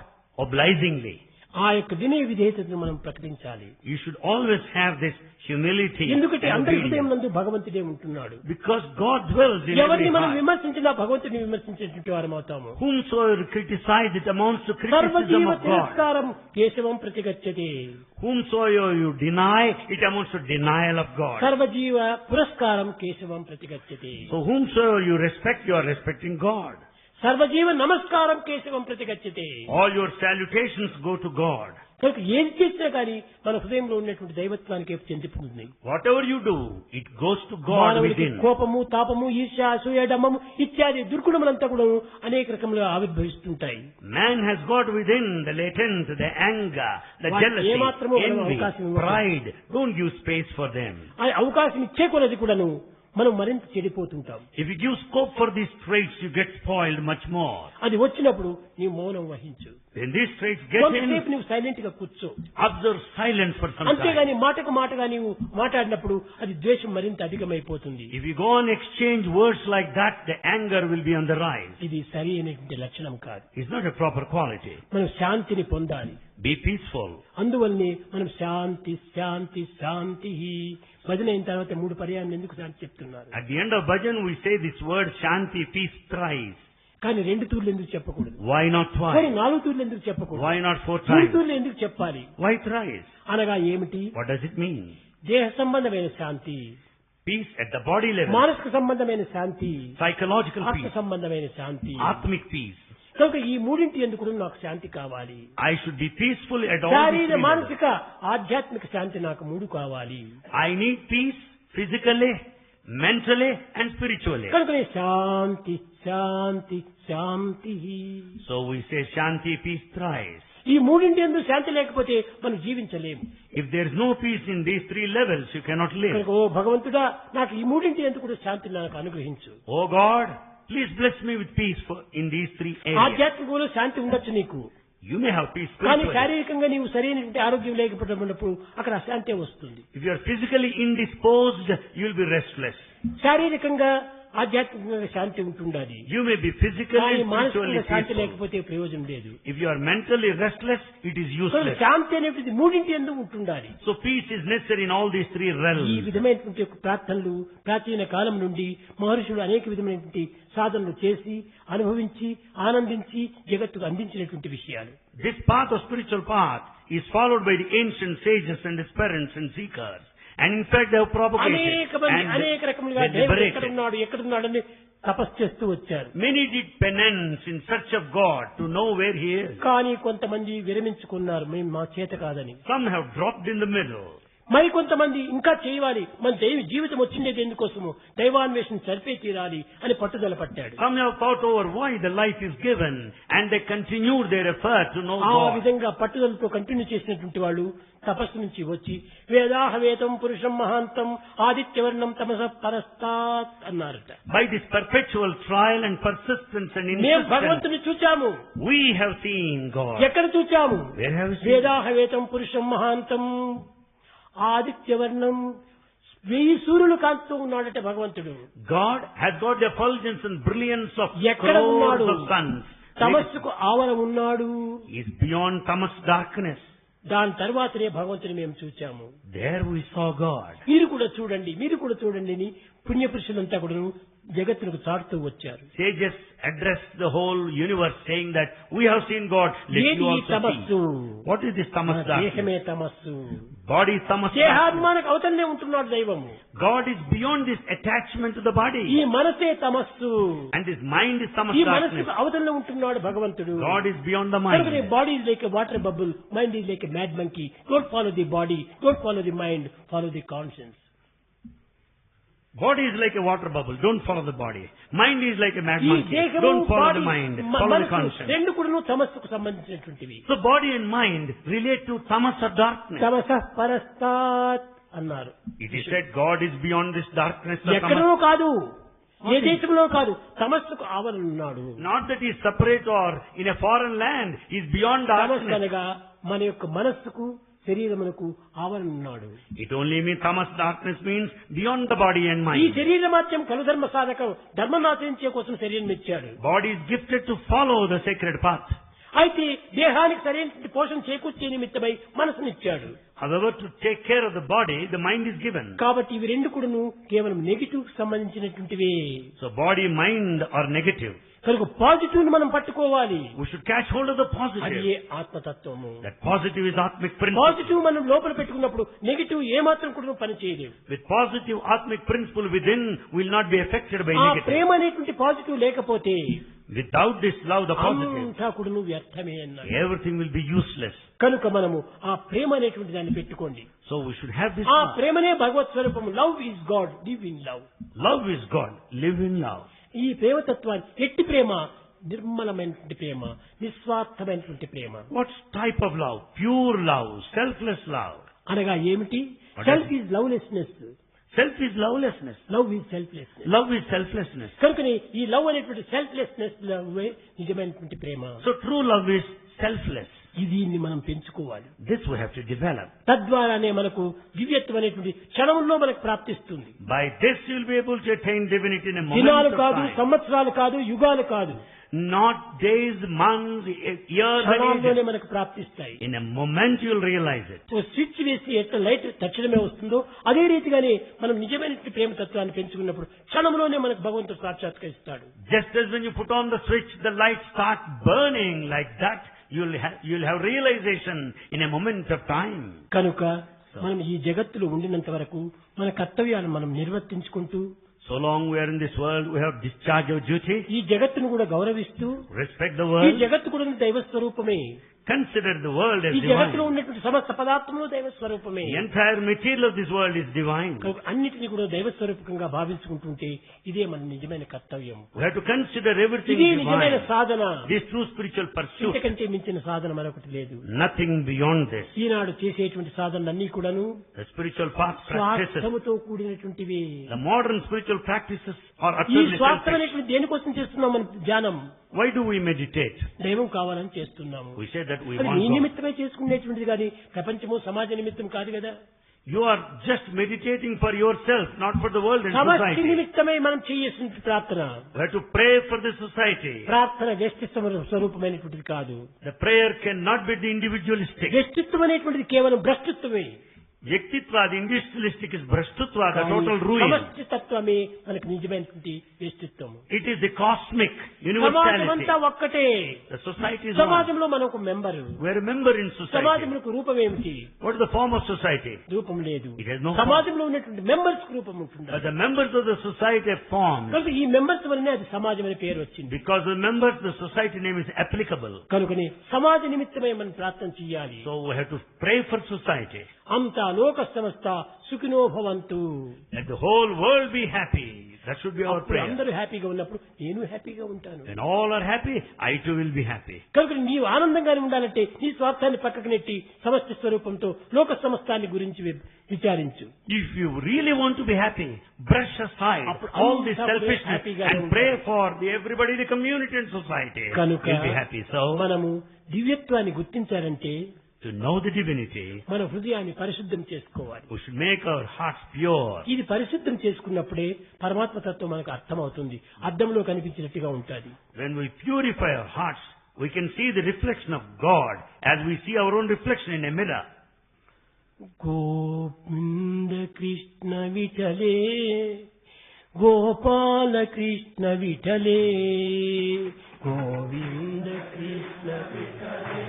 obligingly. ఆ యొక్క వినయ విధేయతను మనం ప్రకటించాలి. You should always have this humility ఎందుకంటే and అందరి హృదయం obedience. నందు భగవంతుడే ఉంటున్నాడు. Because God dwells in every ఎవరిని మనం heart. విమర్శించినా భగవంతుని విమర్శించేటువంటి వారం అవుతాము. Whomsoever criticize, it amounts to criticism సర్వజీవ of God. తిరస్కారం కేశవం ప్రతిగచ్చతే. Whomsoever you deny, it amounts to denial of God. సర్వజీవ పురస్కారం కేశవం ప్రతిగచ్చతే. So whomsoever you respect, you are respecting God. సర్వజీవ నమస్కారం కేశవం ప్రతిగచ్చతే. All your salutations go to God. కనుక ఏది చేసినా కానీ మన హృదయంలో ఉన్నటువంటి దైవత్వానికి చెందిపోతుంది. Whatever you do, it goes to God మానవుడికి within. కోపము, తాపము, ఈర్ష్య, అసూయ, డమ్మము ఇత్యాది దుర్గుణములంతా కూడా అనేక రకములుగా ఆవిర్భవిస్తుంటాయి. Man has got within the latent, the anger, the వాటికి jealousy, ఏమాత్రమూ మనం envy, అవకాశం ఇవ్వకూడదు. pride. Don't give space for them. ఆ అవకాశం ఇచ్చే కొలది కూడాను మనం మరింత చెడిపోతుంటాం. If you give scope for these traits, you get spoiled much more. అది వచ్చినప్పుడు నీవు మౌనం వహించు. When these traits get కొంతసేపు in, నువ్వు సైలెంట్ గా కూర్చో. observe silence for some time. అంతేగాని మాటకు మాటగా నీవు మాట్లాడినప్పుడు అది ద్వేషం మరింత అధికమైపోతుంది. If you go on exchange words like that, the anger will be on the rise. ఇది సరి అయినటువంటి లక్షణం కాదు. It's not a proper quality. మనం శాంతిని పొందాలి. Be peaceful. అందువల్లనే మనం శాంతి శాంతి శాంతి భజన అయిన తర్వాత 3 పర్యాయాలు ఎందుకు శాంతి చెప్తున్నారు. At the end of bhajan, we say this word shanti, peace thrice. కానీ 2 తూర్లు ఎందుకు చెప్పకూడదు. Why not కానీ twice? 4 తూర్లు ఎందుకు చెప్పకూడదు. Why not 4 3 times? తూర్లు ఎందుకు చెప్పాలి. Why thrice? అనగా ఏమిటి? What does it mean? దేహ సంబంధమైన శాంతి, Peace at the body level. మానసిక సంబంధమైన శాంతి, Psychological ఆత్మ peace. సంబంధమైన శాంతి. Atmic peace. కనుక ఈ మూడింటి ఎందుకు నాకు శాంతి కావాలి. I should be peaceful at all these శారీర three levels. మానసిక ఆధ్యాత్మిక శాంతి నాకు మూడు కావాలి. I need peace physically, mentally and spiritually. కనుక శాంతి శాంతి శాంతి. So we say Shanti, peace thrice. ఈ మూడింటి ఎందుకు శాంతి లేకపోతే మనం జీవించలేము. If there is no peace in these three levels, you cannot live. కనుక ఓ భగవంతుడా, నాకు ఈ మూడింటి ఎందుకు కూడా శాంతిని నాకు అనుగ్రహించు. Oh God, please bless me with peace in these three areas. ఆధ్యాత్మికంలో శాంతి ఉండొచ్చు నీకు, You may have peace కానీ spiritually. శారీరకంగా నీవు సరైనటువంటి ఆరోగ్యం లేకపోవడం అక్కడ అశాంతి వస్తుంది. If you are physically indisposed, you will be restless. శారీరకంగా ఆధ్యాత్మికంగా శాంతి ఉంటుండాలి, You may be physically కానీ and మానసికంగా spiritually శాంతి peaceful. లేకపోతే ప్రయోజనం లేదు. If you are mentally restless, it is కనుక useless. శాంతి అనేటువంటి మూడింటి ఎందుకు ఉంటుండాలి. So peace is necessary in all these three ఈ realms. విధమైనటువంటి యొక్క ప్రార్థనలు ప్రాచీన కాలం నుండి మహర్షులు అనేక విధమైనటువంటి సాధనలు చేసి అనుభవించి ఆనందించి జగత్తుకు అందించినటువంటి విషయాలు. This path of spiritual path is followed by the ancient sages and aspirants and seekers. And in fact they have propagated అనేక మంది and అనేక రకములుగా they దేవుడు liberated. ఎక్కడున్నాడని తపస్సు చేస్తూ వచ్చారు. Many did penance in search of God to know where He is. కానీ కొంతమంది విరమించుకున్నారు, మేము మా చేత కాదని. Some have dropped in the middle. మరి కొంతమంది ఇంకా చేయాలి, మన జీవితం వచ్చిండేది ఎందుకోసము, దైవాన్వేషణ సరిపే తీరాలి అని పట్టుదల పట్టాడు. Some have thought over why the life is given and they continued their effort to know ఆ God. విధంగా పట్టుదలతో కంటిన్యూ చేసినటువంటి వాళ్ళు తపస్సు నుంచి వచ్చి వేదాహవేతం పురుషం మహాంతం ఆదిత్యవర్ణం తమస పరస్తాత్ అన్నారట. By this perpetual trial and persistence and మేము insistence, భగవంతుని చూచాము. we have seen God. ఎక్కడ చూచాము? Where have we seen? వేదాహవేతం పురుషం మహాంతం ఆదిత్యవర్ణం, 1000 సూర్యులు కాంతితో ఉన్నాడట భగవంతుడు. God has got the effulgence and brilliance of ఎక్కడ crores ఉన్నాడు? of suns. తమస్సుకు ఆవరం ఉన్నాడు. He is beyond tamas darkness. దాని తర్వాతనే భగవంతుని మేము చూచాము. There we saw God. మీరు కూడా చూడండి, మీరు కూడా చూడండి అని పుణ్యపురుషులంతా కూడా జగత్తులకు చాటుతూ వచ్చారు. Sages addressed the whole universe saying that we have seen God. Let ఏది you ఈ also తమస్సు? see. What is this tamas మన darkness? దేహమే తమస్సు. Body is tamas darkness. దేహాభిమానకు అవతలనే ఉంటున్నాడు దైవము. God is beyond this attachment to the body. ఈ మనసే తమస్సు. And this mind is tamas ఈ darkness. మనసుకు అవతలనే ఉంటున్నాడు భగవంతుడు. God is beyond the కనుక mind. Body is like a water bubble, mind is like a mad monkey. Don't follow the body, don't follow the mind, follow the conscience. Body is like a water bubble. Don't follow the body. Mind is like a mad ఈ monkey. దేహము Don't follow the body mind. Follow the conscience. రెండు కూడా తమస్సుకు సంబంధించినటువంటివి. So body and mind relate to tamas or darkness. తమస పరస్తాత్ అన్నారు. It is said God is beyond this darkness or ఎక్కడో tamas. కాదు, ఏ దేశంలో కాదు, తమస్సుకు ఆవరణ ఉన్నాడు. Not that he is separate or in a foreign land. He is beyond తమస్సు darkness. అనగా మన యొక్క మనస్సుకు శరీరమునకు ఆవరణ ఉన్నాడు. It only means tamas darkness means beyond the body and ఈ mind. శరీర మాత్యం కలుధర్మ సాధకం, ధర్మం ఆచరించే కోసం శరీరం ఇచ్చాడు. Body is gifted to follow the sacred path. అయితే దేహానికి సరైన పోషణ చేకూర్చే నిమిత్తమై మనసునిచ్చాడు. However, to take care of the body, the mind is given. కాబట్టి ఇవి రెండు కూడాను కేవలం నెగిటివ్ సంబంధించినటువంటివే. So body, mind are negative. కనుక పాజిటివ్ ని మనం పట్టుకోవాలి. We should catch hold of the అది positive. ఏ ఆత్మతత్వము. That positive is Atmic principle. Positive మనం లోపల పెట్టుకున్నప్పుడు నెగిటివ్ ఏ మాత్రం కూడా పని చేయలేవు. With positive Atmic principle within will not be affected by ఆ negative. ప్రేమ అనేటువంటి పాజిటివ్ లేకపోతే Without this love, the positive, అంతా కూడా వ్యర్థమే అన్నారు. everything will be useless. కనుక మనము ఆ ప్రేమ అనేటువంటి దాన్ని పెట్టుకోండి. So we should have this ఆ love. ప్రేమనే భగవత్ స్వరూపము. Love is God, live in love. Love is God. Live in love. ఈ ప్రేమతత్వాన్ని ఎట్టి ప్రేమ, నిర్మలమైనటువంటి ప్రేమ, నిస్వార్థమైనటువంటి ప్రేమ. What type of love? Pure love. Selfless love. అనగా ఏమిటి? What self is lovelessness, Self is lovelessness. Love is selflessness. Love is selflessness. కనుకనే ఈ లవ్ అనేటువంటి సెల్ఫ్లెస్నెస్ లవ్వే నిజమైనటువంటి ప్రేమ. So true love is selfless. దీన్ని మనం పెంచుకోవాలి. This we have to develop. తద్వారానే మనకు దివ్యత్వం అనేటువంటి క్షణంలో మనకు ప్రాప్తిస్తుంది. By this you will be able to attain divinity in a moment దినాలు of కాదు, time. సంవత్సరాలు కాదు, యుగాలు కాదు, Not days, months, years and క్షణాల్లోనే ages. మనకు ప్రాప్తిస్తాయి. In a moment you will realize it. ఓ స్విచ్ వేసి ఎట్లా లైట్ తక్షణమే వస్తుందో అదే రీతిగానే మనం నిజమైన ప్రేమ తత్వాన్ని పెంచుకున్నప్పుడు క్షణంలోనే మనకు భగవంతుడు సాక్షాత్కరిస్తాడు. Just as when you put on the switch, the light starts burning like that, you'll have realization in a moment of time. కనుక మనం ఈ జగత్తులో ఉండినంత వరకు మన కర్తవ్యాలను మనం నిర్వర్తించుకుంటూ, so long we are in this world, we have discharge our duty, ఈ జగత్తును కూడా గౌరవిస్తూ, respect the ఈ world, జగత్తు కూడా దైవ స్వరూపమే, consider the world as ఈ జగత్తులో divine. ఉన్నటువంటి సమస్త పదార్థములు దైవ స్వరూపమే. The entire material of this world is divine. కనుక అన్నిటినీ కూడా దైవ స్వరూపకంగా భావించుకుంటుంటే ఇదే మన నిజమైన కర్తవ్యం. We have to consider everything ఇదే నిజమైన divine. Sadhana. This true spiritual pursuit, ఇంతకంటే మించిన సాధన మరొకటి లేదు. nothing beyond this. ఈనాడు చేసేటువంటి సాధనలన్నీ కూడాను The spiritual path practices, స్వార్థముతో కూడినటువంటివి. the modern spiritual practices are ఈ utterly స్వార్థం selfish. అనేటువంటి దేనికోసం చేస్తున్నాం మనం ధ్యానం? Why do we meditate? దైవం కావాలని చేస్తున్నాము. We say that we అది want నీ God. నిమిత్తమే చేసుకునేటువంటిది కానీ ప్రపంచము సమాజ నిమిత్తం కాదు కదా. You are just meditating for yourself, not for the world and సమష్టి society. నిమిత్తమే మనం చేయాల్సిన ప్రార్థన. We have to pray for the society. ప్రార్థన వ్యక్తిత్వ స్వరూపమైనటువంటిది కాదు. The prayer cannot be the individualistic. వ్యక్తిత్వం అనేటువంటిది కేవలం భ్రష్టత్వమే. Yaktitva, the individualistic is Brashtutva, the total ruin. సమష్టి తత్వమే మనకు నిజమైనటువంటి వ్యక్తిత్వం. It is the cosmic సమాజం universality. అంతా ఒక్కటే. The society is one. సమాజంలో మనం ఒక member. We are a member in society. సమాజంలో రూపం ఏమిటి? What is the form of society? రూపం లేదు. It has no సమాజంలో ఉన్నటువంటి మెంబర్స్ రూపం ఉంటుంది. But the members of the society are formed. కనుక ఈ మెంబర్స్ వల్లనే అది సమాజం అనే పేరు వచ్చింది. Because the members, the society name is applicable. కనుకని సమాజ నిమిత్తమే మనం ప్రార్థన చేయాలి. So we have to pray for society. అంతా లోక సమస్త సుఖినో భవంతు. Let the whole world be happy. That should be our అప్పుడు prayer. అందరూ హ్యాపీగా ఉన్నప్పుడు నేను హ్యాపీగా ఉంటాను. When all are happy, I too will be happy. కనుక నీవు ఆనందంగానే ఉండాలంటే నీ స్వార్థాన్ని పక్కకు నెట్టి సమష్టి స్వరూపంతో లోక సమస్తాన్ని గురించి విచారించు. If you really want to be happy, brush aside అప్పుడు all the అంతా selfishness హ్యాపీగా and pray for everybody, the community and society. కనుక You'll be happy. So, మనము దివ్యత్వాన్ని గుర్తించాలంటే to know the divinity, మన హృదయాన్ని పరిశుద్ధం చేసుకోవాలి. we should make our hearts pure. ఇది పరిశుద్ధం చేసుకున్నప్పుడే పరమాత్మ తత్వం మనకు అర్థమవుతుంది. అద్దంలో కనిపించినట్టుగా ఉంటుంది. When we purify our hearts, we can see the reflection of God as we see our own reflection in a mirror. Govinda Krishna విఠలే Gopala Krishna విఠలే Govinda Krishna విఠలే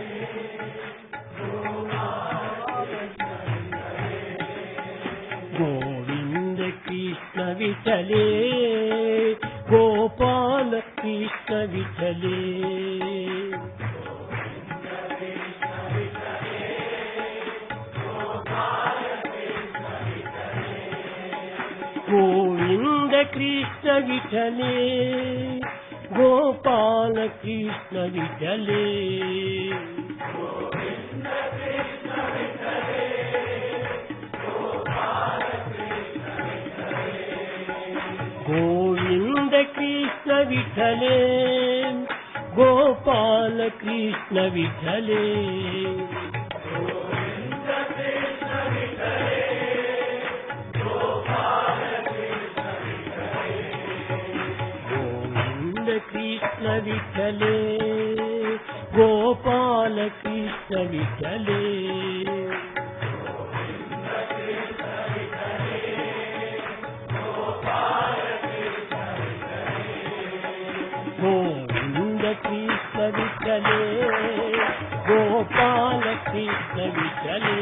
Govinda Krishna విఠలే Gopala Krishna విఠలే Govinda Krishna విఠలే Gopala Krishna విఠలే Govinda Krishna విఠలే Gopala Krishna విఠలే Govinda Krishna విఠలే Gopala Krishna విఠలే Govinda Krishna విఠలే Gopala Krishna విఠలే Govinda Krishna విఠలే Gopala Krishna విఠలే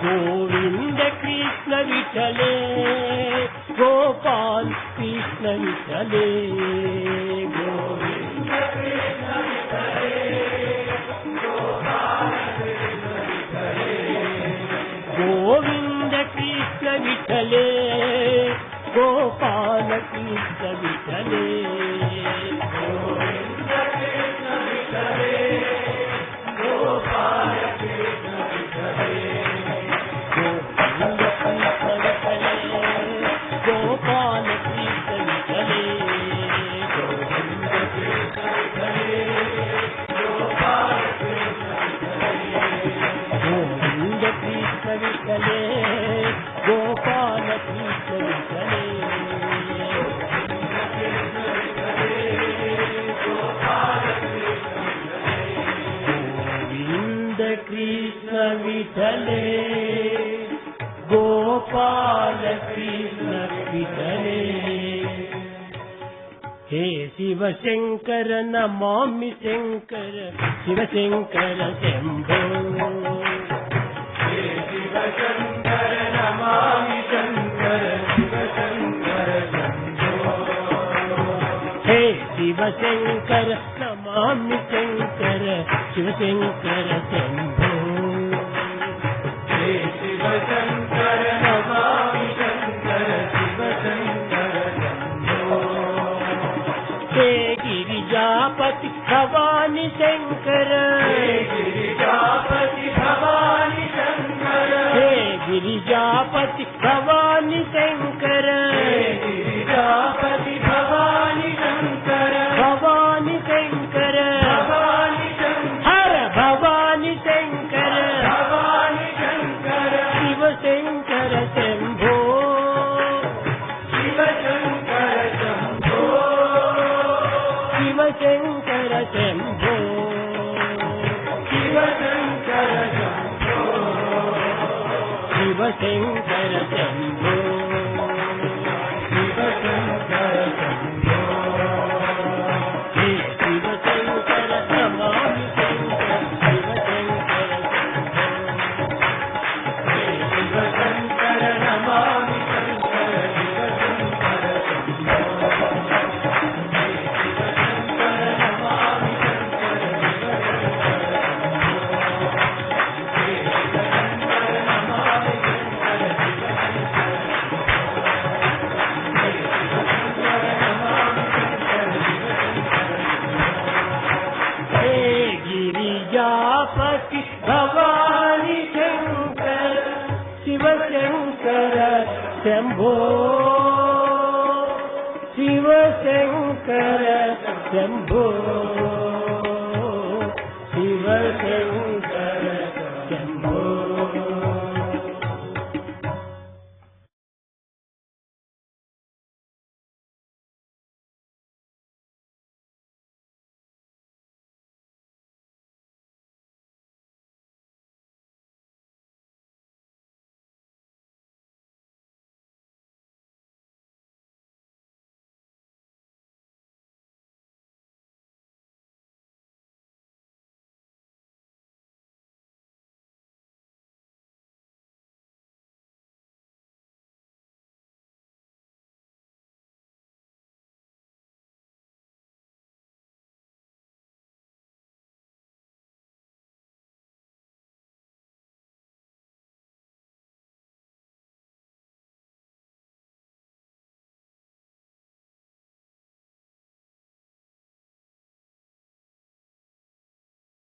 Govinda Krishna విఠలే Govinda Krishna విఠలే Gopala Krishna విఠలే Govinda Krishna విఠలే Gopala Krishna విఠలే Govinda Krishna విఠలే Gopala Krishna విఠలే Govinda Krishna విఠలే Gopala Krishna విఠలే Govinda Krishna విఠలే Gopala Krishna విఠలే Govinda Krishna విఠలే Gopala Krishna విఠలే hey Sivasankara Namami Shankara Sivasankara Shambho. Sivasankara Namami Shankara Sivasankara Shambho. Hey Sivasankara Namami Shankara Sivasankara Shambho. Hey Sivasankara Namami Shankara Sivasankara Shambho. Hey Girijapathi Bhavani Shankara. Hey Girijapathi Bhavani Shankara. Hey Girijapathi Bhavani Shankara. Hey Girijapathi Bhavani Shankara. Bhavani Shankara. Bhavani Shankara. Hara Bhavani Shankara. Bhavani Shankara. Sivasankara Shambho. Sivasankara Shambho. Sivasankara Shambho. Sivasankara Shambho. Sivasankara Shambho. Sivasankara Shambho. Hey Sivasankara Namami Shankara Sivasankara Shambho. Hey Sivasankara Namami Shankara Sivasankara Shambho. Hey Sivasankara Namami Shankara hey Girijapathi Bhavani Shankara Sivasankara Shambho. Sivasankara Shambho.